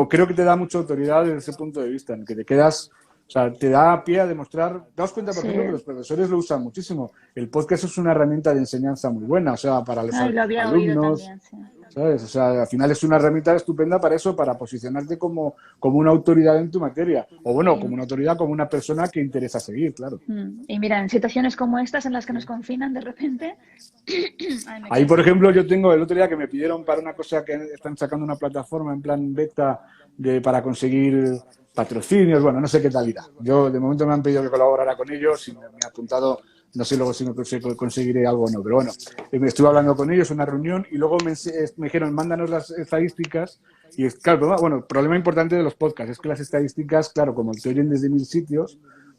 creo que te da mucha autoridad desde ese punto de vista, en que te quedas. O sea, te da pie a demostrar. Daos cuenta, por ejemplo, que los profesores lo usan muchísimo. El podcast es una herramienta de enseñanza muy buena, o sea, para los Lo había oído alumnos. también, sí. ¿Sabes? O sea, al final es una herramienta estupenda para eso, para posicionarte como una autoridad en tu materia. O bueno, como una autoridad, como una persona que interesa seguir, claro. Y mira, en situaciones como estas en las que nos confinan de repente... Ahí, por ejemplo, yo tengo el otro día que me pidieron para una cosa que están sacando una plataforma en plan beta para conseguir patrocinios, bueno, no sé qué tal irá. Yo, de momento, me han pedido que colaborara con ellos y me he apuntado, no sé luego si me conseguiré algo o no, pero bueno, me estuve hablando con ellos en una reunión y luego me dijeron, mándanos las estadísticas y, claro, bueno, el problema importante de los podcasts es que las estadísticas, claro, como te oyen desde 1000 sitios,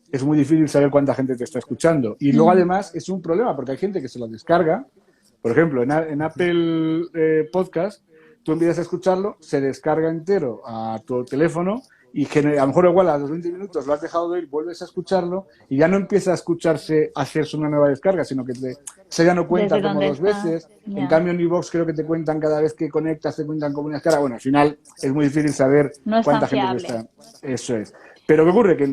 es muy difícil saber cuánta gente te está escuchando. Y luego, además, es un problema porque hay gente que se lo descarga. Por ejemplo, en Apple Podcast, tú empiezas a escucharlo, se descarga entero a tu teléfono y a lo mejor igual a los 20 minutos lo has dejado de oír, vuelves a escucharlo y ya no empieza a escucharse, a hacerse una nueva descarga, sino que ya no cuenta como dos veces. Ya. En cambio, en iVoox creo que te cuentan cada vez que conectas, te cuentan como una descarga. Bueno, al final es muy difícil saber No es cuánta tan gente te fiable. está. Eso es. Pero ¿qué ocurre? Que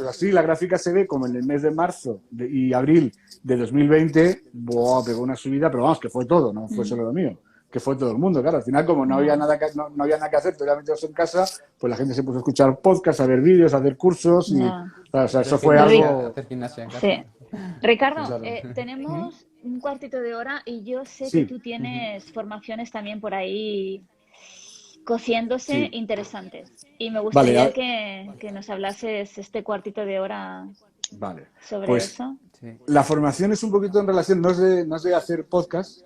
así la gráfica se ve como en el mes de marzo y abril de 2020, pegó una subida, pero vamos, que fue todo, no fue solo lo mío, que fue todo el mundo. Claro, al final como no había nada que hacer, todavía metidos en casa, pues la gente se puso a escuchar podcasts, a ver vídeos, a hacer cursos y o sea, eso fue algo... Hacer gimnasia en casa. Sí. Ricardo, Claro. tenemos un cuartito de hora y yo sé Sí. que tú tienes formaciones también por ahí cociéndose Sí. interesantes. Y me gustaría Vale, que nos hablases este cuartito de hora Vale, sobre pues eso. Sí. la formación es un poquito en relación, no es de hacer podcast,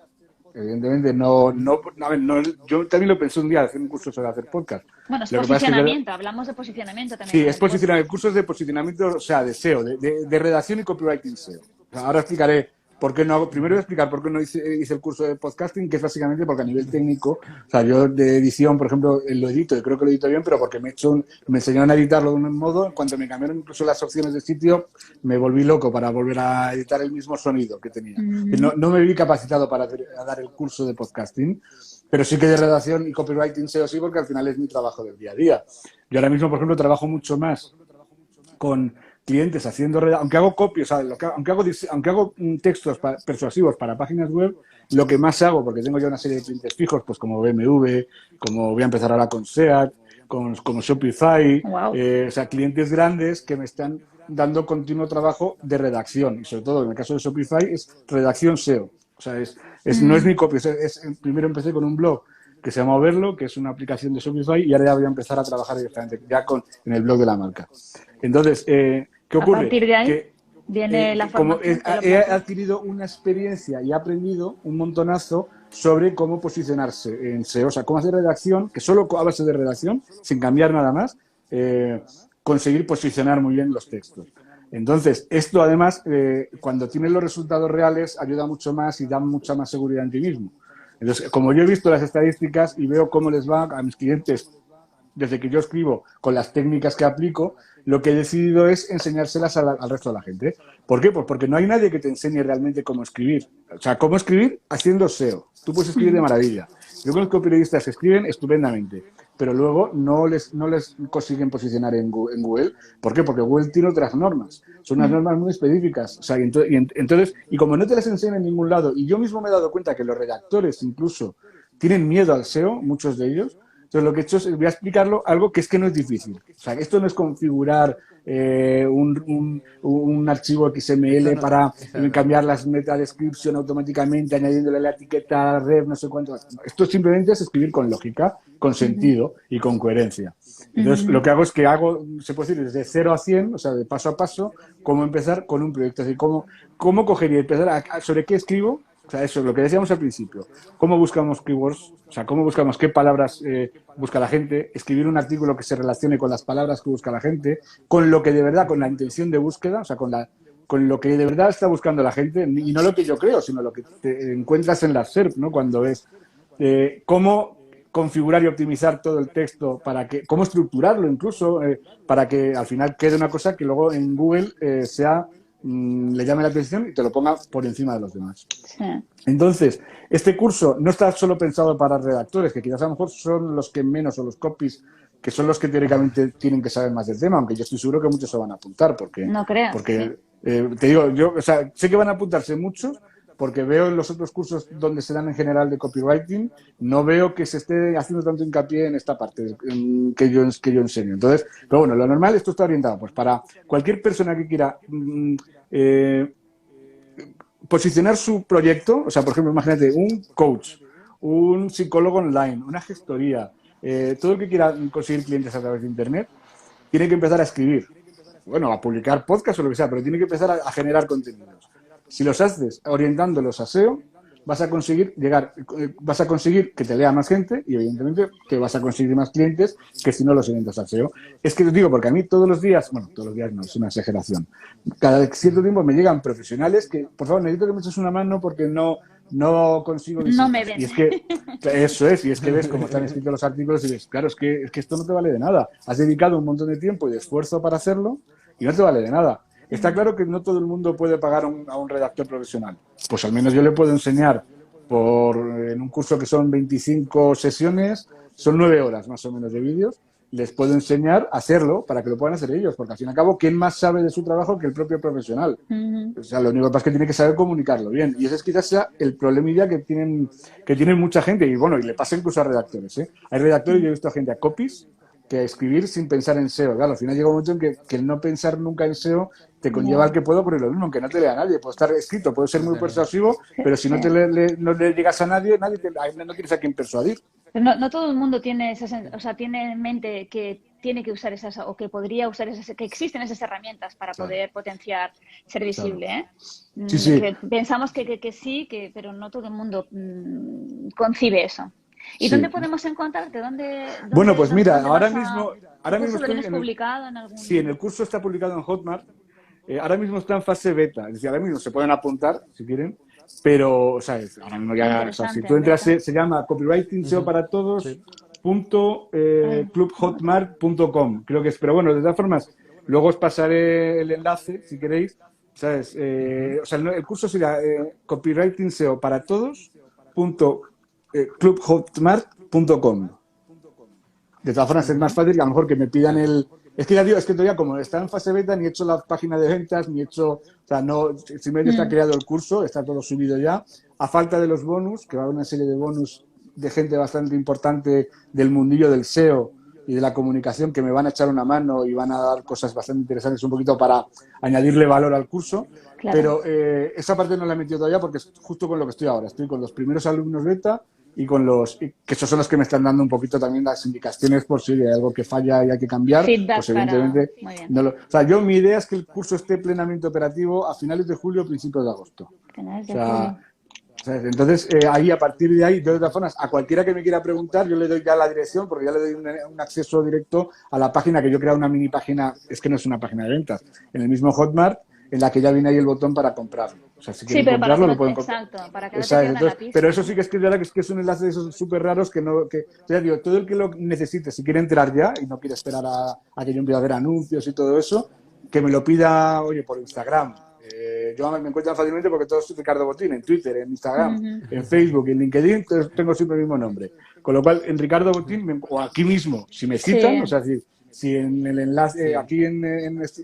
evidentemente, a ver, yo también lo pensé un día, hacer un curso sobre hacer podcast. Bueno, es Lo que pasa es que posicionamiento, hablamos de posicionamiento también. sí, en es el podcast. posicionamiento, cursos de posicionamiento, o sea, de SEO, de redacción y copywriting SEO. O sea, ahora explicaré por qué no hago, primero voy a explicar por qué no hice el curso de podcasting, que es básicamente porque a nivel técnico, o sea, yo de edición, por ejemplo, lo edito y creo que lo edito bien, pero porque me enseñaron a editarlo de un modo, cuando me cambiaron incluso las opciones de sitio, me volví loco para volver a editar el mismo sonido que tenía. No me vi capacitado para dar el curso de podcasting, pero sí que de redacción y copywriting SEO sí, porque al final es mi trabajo del día a día. Yo ahora mismo, por ejemplo, trabajo mucho más con clientes haciendo aunque hago copias, aunque hago textos persuasivos para páginas web, lo que más hago, porque tengo ya una serie de clientes fijos, pues como BMW, como voy a empezar ahora con SEAT, como Shopify, Wow. o sea, clientes grandes que me están dando continuo trabajo de redacción, y sobre todo en el caso de Shopify es redacción SEO. O sea, no es mi copia, primero empecé con un blog que se llama Overlo, que es una aplicación de Shopify, y ahora ya voy a empezar a trabajar directamente ya en el blog de la marca. Entonces, ¿qué ocurre? A partir de ahí Que, viene la como formación. he adquirido una experiencia y he aprendido un montonazo sobre cómo posicionarse en SEO, o sea, cómo hacer redacción, que solo a base de redacción, sin cambiar nada más, conseguir posicionar muy bien los textos. Entonces, esto además, cuando tienes los resultados reales, ayuda mucho más y da mucha más seguridad en ti mismo. Entonces, como yo he visto las estadísticas y veo cómo les va a mis clientes desde que yo escribo con las técnicas que aplico, lo que he decidido es enseñárselas al resto de la gente. ¿Por qué? Pues porque no hay nadie que te enseñe realmente cómo escribir. O sea, cómo escribir haciendo SEO. Tú puedes escribir de maravilla. Yo conozco periodistas que escriben estupendamente, pero luego no les consiguen posicionar en Google. ¿Por qué? Porque Google tiene otras normas. Son unas normas muy específicas. O sea, y como no te las enseñan en ningún lado, y yo mismo me he dado cuenta que los redactores incluso tienen miedo al SEO, muchos de ellos. Entonces, lo que he hecho es, voy a explicarlo algo que es que no es difícil. O sea, esto no es configurar un archivo XML para cambiar las meta description automáticamente, añadiéndole la etiqueta ref, no sé cuánto. Esto simplemente es escribir con lógica, con sentido y con coherencia. Entonces, lo que hago es que se puede decir, desde 0 a 100, o sea, de paso a paso, cómo empezar con un proyecto. Es decir, cómo coger y empezar sobre qué escribo, O sea, eso es lo que decíamos al principio. ¿Cómo buscamos keywords? O sea, ¿cómo buscamos qué palabras busca la gente? Escribir un artículo que se relacione con las palabras que busca la gente, con lo que de verdad, con la intención de búsqueda, o sea, con lo que de verdad está buscando la gente, y no lo que yo creo, sino lo que te encuentras en la SERP, ¿no? Cuando es cómo configurar y optimizar todo el texto, cómo estructurarlo incluso, para que al final quede una cosa que luego en Google le llame la atención y te lo ponga por encima de los demás. Sí. Entonces, este curso no está solo pensado para redactores, que quizás a lo mejor son los que menos, o los copies, que son los que teóricamente tienen que saber más del tema, aunque yo estoy seguro que muchos se van a apuntar, porque, No creas, porque te digo, yo, o sea, sé que van a apuntarse muchos, porque veo en los otros cursos donde se dan en general de copywriting, no veo que se esté haciendo tanto hincapié en esta parte que yo enseño. Entonces, pero bueno, lo normal, esto está orientado pues para cualquier persona que quiera posicionar su proyecto, o sea, por ejemplo, imagínate un coach, un psicólogo online, una gestoría, todo el que quiera conseguir clientes a través de Internet, tiene que empezar a escribir, bueno, a publicar podcasts o lo que sea, pero tiene que empezar a generar contenidos. Si los haces orientándolos a SEO, vas a conseguir que te lea más gente y evidentemente que vas a conseguir más clientes que si no los orientas al SEO. Es que os digo, porque a mí todos los días no, es una exageración, cada cierto tiempo me llegan profesionales que, por favor, necesito que me eches una mano porque no consigo visitas. No me ven. Y es que, eso es, y es que ves cómo están escritos los artículos y ves, claro, es que esto no te vale de nada. Has dedicado un montón de tiempo y de esfuerzo para hacerlo y no te vale de nada. Está claro que no todo el mundo puede pagar a un redactor profesional. Pues al menos yo le puedo enseñar en un curso que son 25 sesiones, son 9 horas más o menos de vídeos, les puedo enseñar a hacerlo para que lo puedan hacer ellos, porque al fin y al cabo, ¿quién más sabe de su trabajo que el propio profesional? O sea, lo único que pasa es que tiene que saber comunicarlo bien. Y ese es quizás sea el problemilla que tienen mucha gente, y bueno, y le pasa incluso a redactores, ¿eh? Hay redactores, yo he visto a gente a copies, que a escribir sin pensar en SEO. Claro, al final llega un momento en que el no pensar nunca en SEO te conlleva al que puedo ocurrir lo mismo, aunque no te lea nadie. Puede estar escrito, puede ser muy persuasivo, pero si no no le llegas a nadie no tienes a quién persuadir. Pero no todo el mundo tiene tiene en mente que tiene que usar esas, o que podría usar esas, que existen esas herramientas para poder potenciar, ser visible, ¿eh? Sí. Que pensamos que sí, pero no todo el mundo concibe eso. ¿Y dónde podemos encontrarte? Bueno, pues mira, ahora mismo ¿Lo tienes estoy publicado en algún...? Sí, en el curso está publicado en Hotmart. Ahora mismo está en fase beta, es decir, ahora mismo se pueden apuntar si quieren, pero, o sea, ahora mismo ya, o sea, si tú entras, se llama Copywriting SEO para todos, .clubhotmart.com, creo que es, pero bueno, de todas formas, luego os pasaré el enlace, si queréis, ¿sabes? O sea, el curso sería Copywriting SEO para todos, .clubhotmart.com. De todas formas, es más fácil que a lo mejor que me pidan Es que ya digo, es que todavía como está en fase beta, ni he hecho la página de ventas, ni he hecho... O sea, no, simplemente está creado el curso, está todo subido ya. A falta de los bonus, que va a haber una serie de bonus de gente bastante importante del mundillo del SEO y de la comunicación que me van a echar una mano y van a dar cosas bastante interesantes un poquito para añadirle valor al curso. Claro. Pero esa parte no la he metido todavía porque es justo con lo que estoy ahora. Estoy con los primeros alumnos beta y que esos son los que me están dando un poquito también las indicaciones por si hay algo que falla y hay que cambiar. Feedback, pues evidentemente o sea, yo mi idea es que el curso esté plenamente operativo a finales de julio o principios de agosto. Entonces, ahí a partir de ahí, yo de todas formas, a cualquiera que me quiera preguntar, yo le doy ya la dirección, porque ya le doy un acceso directo a la página que yo he creado, una mini página, es que no es una página de ventas, en el mismo Hotmart, en la que ya viene ahí el botón para comprarlo. O sea, si quieren comprarlo, lo pueden comprar. Exacto, para que no te pierdan la pista. Pero eso sí que es que es un enlace de esos súper raros ya digo, todo el que lo necesite, si quiere entrar ya y no quiere esperar a que yo empiece a ver anuncios y todo eso, que me lo pida, oye, por Instagram. Yo me encuentro fácilmente porque todo es Ricardo Botín, en Twitter, en Instagram, en Facebook, en LinkedIn, tengo siempre el mismo nombre. Con lo cual, en Ricardo Botín, o aquí mismo, si me citan, o sea, si en el enlace, aquí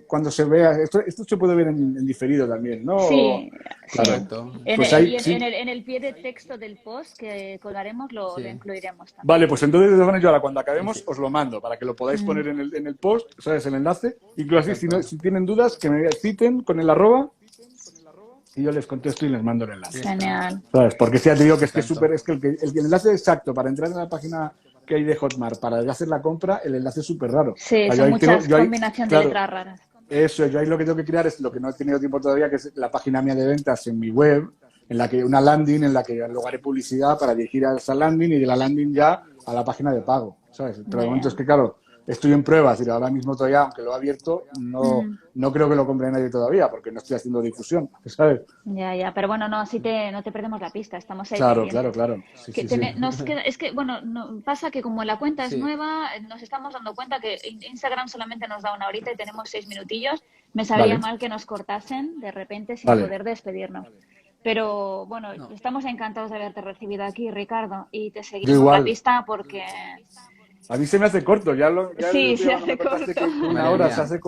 cuando se vea, esto se puede ver en diferido también, ¿no? Sí, correcto. Pues en el pie de texto del post que colgaremos lo incluiremos también. Vale, pues entonces yo ahora cuando acabemos os lo mando para que lo podáis poner en el post, ¿sabes? El enlace. Incluso así, si tienen dudas, que me citen con el @ y yo les contesto y les mando el enlace. Genial. ¿Sabes? Porque ya te digo que es el enlace exacto para entrar en la página que hay de Hotmart para hacer la compra, el enlace es súper raro. Sí, son muchas combinaciones de letras raras. Eso, yo ahí lo que tengo que crear es lo que no he tenido tiempo todavía, que es la página mía de ventas en mi web, en la que una landing en la que luego haré publicidad para dirigir a esa landing y de la landing ya a la página de pago, ¿sabes? Pero de momento es que, claro, estoy en pruebas y ahora mismo todavía, aunque lo he abierto, no creo que lo compre nadie todavía porque no estoy haciendo difusión, ¿sabes? Ya, pero bueno, no, así no te perdemos la pista, estamos ahí Claro, pendientes. claro. Sí, Que sí, sí. es que, bueno, pasa que como la cuenta es Sí, nueva, nos estamos dando cuenta que Instagram solamente nos da una horita y tenemos 6 minutillos. Me sabría Vale, mal que nos cortasen de repente sin vale. poder despedirnos. Pero bueno, no, estamos encantados de haberte recibido aquí, Ricardo, y te Yo seguiremos la igual. pista porque A mí se me hace corto, ya el sí, otro se día cuando me hace contaste corto. que una madre hora mía. se hace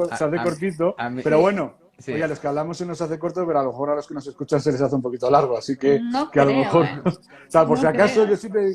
cortito, A mí, pero Sí, bueno, oye, a sí, los que hablamos se nos hace corto, pero a lo mejor a los que nos escuchan se les hace un poquito largo, así no que a lo creo, mejor, ¿eh? o sea, por si No acaso, creo. yo siempre,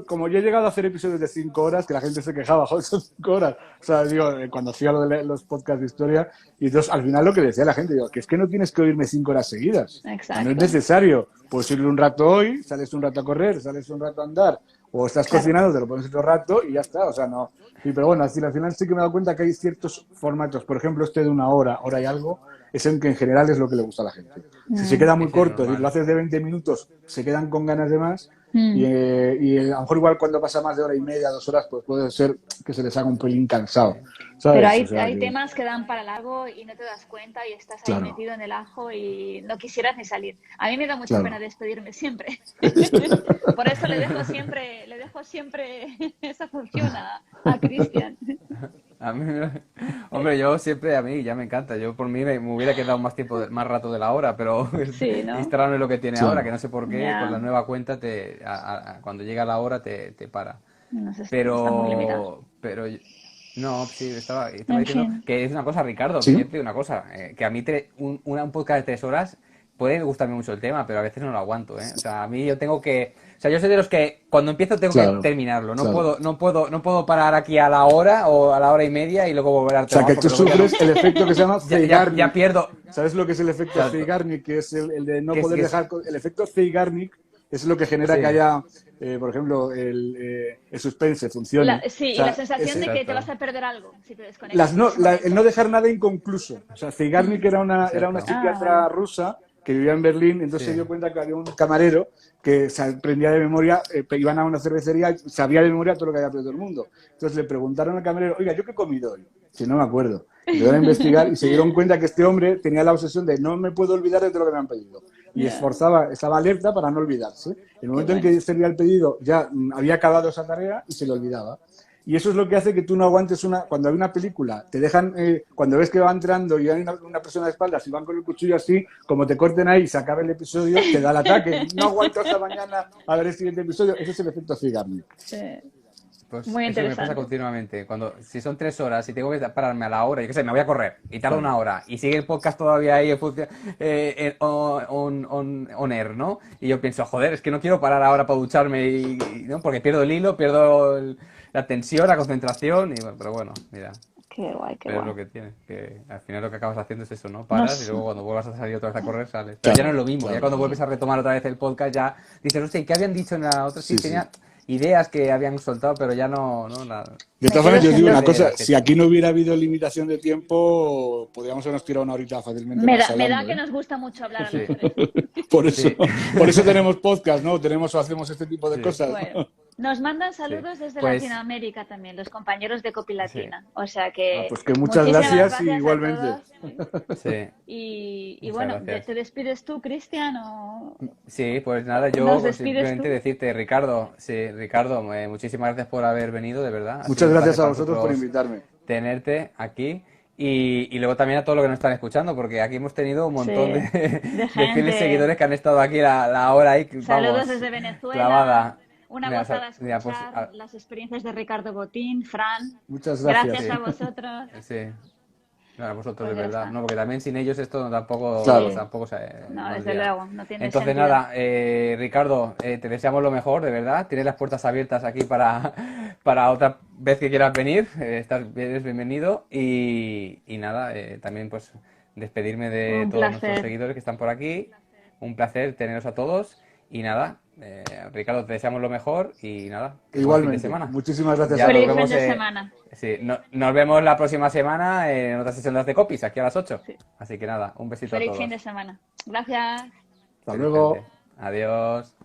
como yo he llegado a hacer episodios de 5 horas, que la gente se quejaba, joder, son 5 horas, o sea, digo, cuando hacía lo de los podcasts de historia, y entonces al final lo que decía la gente, digo, que es que no tienes que oírme 5 horas seguidas, o sea, no es Exacto. necesario, puedes irle un rato hoy, sales un rato a correr, sales un rato a andar, o estás Claro. cocinando, te lo pones otro rato y ya está, o sea, no. Sí, pero bueno, así, al final sí que me he dado cuenta que hay ciertos formatos, por ejemplo, este de una hora y algo, es en que en general es lo que le gusta a la gente. Si se queda muy sí, es corto, es decir, lo normal. haces de 20 minutos, se quedan con ganas de más, Mm. y a lo mejor igual cuando pasa más de hora y media, 2 horas, pues puede ser que se les haga un pelín cansado, Sí. Pero ¿sabes? O hay, sea hay que, temas que dan para largo y no te das cuenta y estás ahí claro, metido en el ajo y no quisieras ni salir. A mí me da mucha pena claro. despedirme siempre. Por eso le dejo siempre esa función a Cristian. A mí, hombre, yo siempre, a mí ya me encanta. Yo por mí me hubiera quedado más tiempo, más rato de la hora, pero Sí, ¿no? Instagram es lo que tiene ahora, que Claro. no sé por qué, con la Ya, nueva cuenta cuando llega la hora te para. estamos limitados. Pero no, sí, estaba En diciendo fin. que es una cosa, Ricardo, que ¿Sí? yo te digo una cosa, que a mí un podcast de 3 horas puede gustarme mucho el tema, pero a veces no lo aguanto, ¿eh? O sea, a mí yo tengo que, o sea, yo soy de los que cuando empiezo tengo que Claro, terminarlo, claro. no puedo parar aquí a la hora o a la hora y media y luego volver al O sea, trabajo, que tú porque luego ya no, sufres el efecto que se llama ya Zeigarnik. pierdo, ¿Sabes lo que es el efecto exacto, Zeigarnik? Que es el de no poder que es, dejar. El efecto Zeigarnik es lo que genera que sí, haya, por ejemplo, el suspense funcione. Sí, O y la sea, sensación de que te vas exacto, a perder algo si te desconectas en no, ese el momento. no dejar nada inconcluso. O sea, Zeigarnik era una exacto, Ah, vale. psiquiatra rusa que vivía en Berlín, entonces se sí, dio cuenta que había un camarero que se aprendía de memoria, iban a una cervecería y sabía de memoria todo lo que había pedido todo el mundo. Entonces le preguntaron al camarero, oiga, ¿yo qué he comido hoy? Si no me acuerdo. Empezaron a investigar y se dieron cuenta que este hombre tenía la obsesión de no me puedo olvidar de todo lo que me han pedido. Y Ya, estaba alerta para no olvidarse. En el qué momento en bueno. que servía el pedido ya había acabado esa tarea y se le olvidaba. Y eso es lo que hace que tú no aguantes cuando hay una película, te dejan, cuando ves que va entrando y hay una persona de espaldas y van con el cuchillo así, como te corten ahí y se acaba el episodio, te da el ataque. No aguanto hasta mañana a ver el siguiente episodio. Ese es el efecto Zeigarnik. Sí, pues muy eso me pasa interesante. continuamente. Si son 3 horas y tengo que pararme a la hora, yo qué sé, me voy a correr y tarda una hora y sigue el podcast todavía ahí on air, ¿no? Y yo pienso, joder, es que no quiero parar ahora para ducharme ¿no? Porque pierdo el hilo, pierdo la tensión, la concentración, pero bueno, mira. Qué guay, qué Pero es guay. lo que tiene, que al final lo que acabas haciendo es eso, ¿no? Paras y Nos, luego cuando vuelvas a salir otra vez a correr sales. Pero ya no es Claro, lo mismo, ya claro, cuando claro. vuelves a retomar otra vez el podcast ya dices, hostia, ¿qué habían dicho en la otra? Sí, Sí, sí. tenía ideas que habían soltado, pero ya no, nada. De me todas quedo maneras, yo os sin digo una luz. Depende de cosa, la si fecha. aquí no hubiera habido limitación de tiempo, podríamos habernos tirado una horita fácilmente más Me da hablando, que ¿eh? nos gusta mucho hablar a los Sí, tres. Por eso, sí, por eso tenemos podcast, ¿no? Hacemos este tipo de sí, cosas, Bueno, ¿no? nos mandan sí. saludos desde Pues, Latinoamérica también, los compañeros de sí, Copilatina. O sea Ah, que pues que muchas muchísimas gracias y gracias a igualmente. todos. sí, Y muchas bueno, gracias. ¿te despides tú, Cristian, o Sí, pues nada, yo nos pues, despides simplemente tú? decirte, Ricardo, sí, Ricardo, muchísimas gracias por haber venido, de verdad. Ha sido Muchas un placer gracias a para vosotros por nosotros invitarme. tenerte aquí y luego también a todos los que nos están escuchando, porque aquí hemos tenido un Sí, montón de, de de fieles gente. seguidores que han estado aquí la hora ahí, Saludos vamos, desde Venezuela. clavada. Una Mira, gozada mira, pues, escuchar las experiencias de Ricardo Botín, Fran. Muchas Gracias gracias. a sí, vosotros. sí, no, a vosotros de Pues ya verdad, está. no, porque también sin ellos esto tampoco, Sí, Claro. tampoco no, desde valdría. luego, no tiene Entonces sentido. nada, Ricardo, te deseamos lo mejor, de verdad. Tienes las puertas abiertas aquí para otra vez que quieras venir. Eres bienvenido. Y nada, también pues despedirme de Un todos nuestros placer. seguidores que están por aquí. Un placer teneros a todos. Y nada, Ricardo, te deseamos lo mejor y nada, buen fin de Igualmente. semana. Muchísimas gracias Ya a nos Feliz fin todos. vemos, de semana. sí, nos vemos la próxima semana en otra sesión de Haz de Copies, aquí a las 8. Sí. Así que nada, un besito a Feliz fin de todos. semana. Gracias. Hasta Feliz luego. gente. Adiós.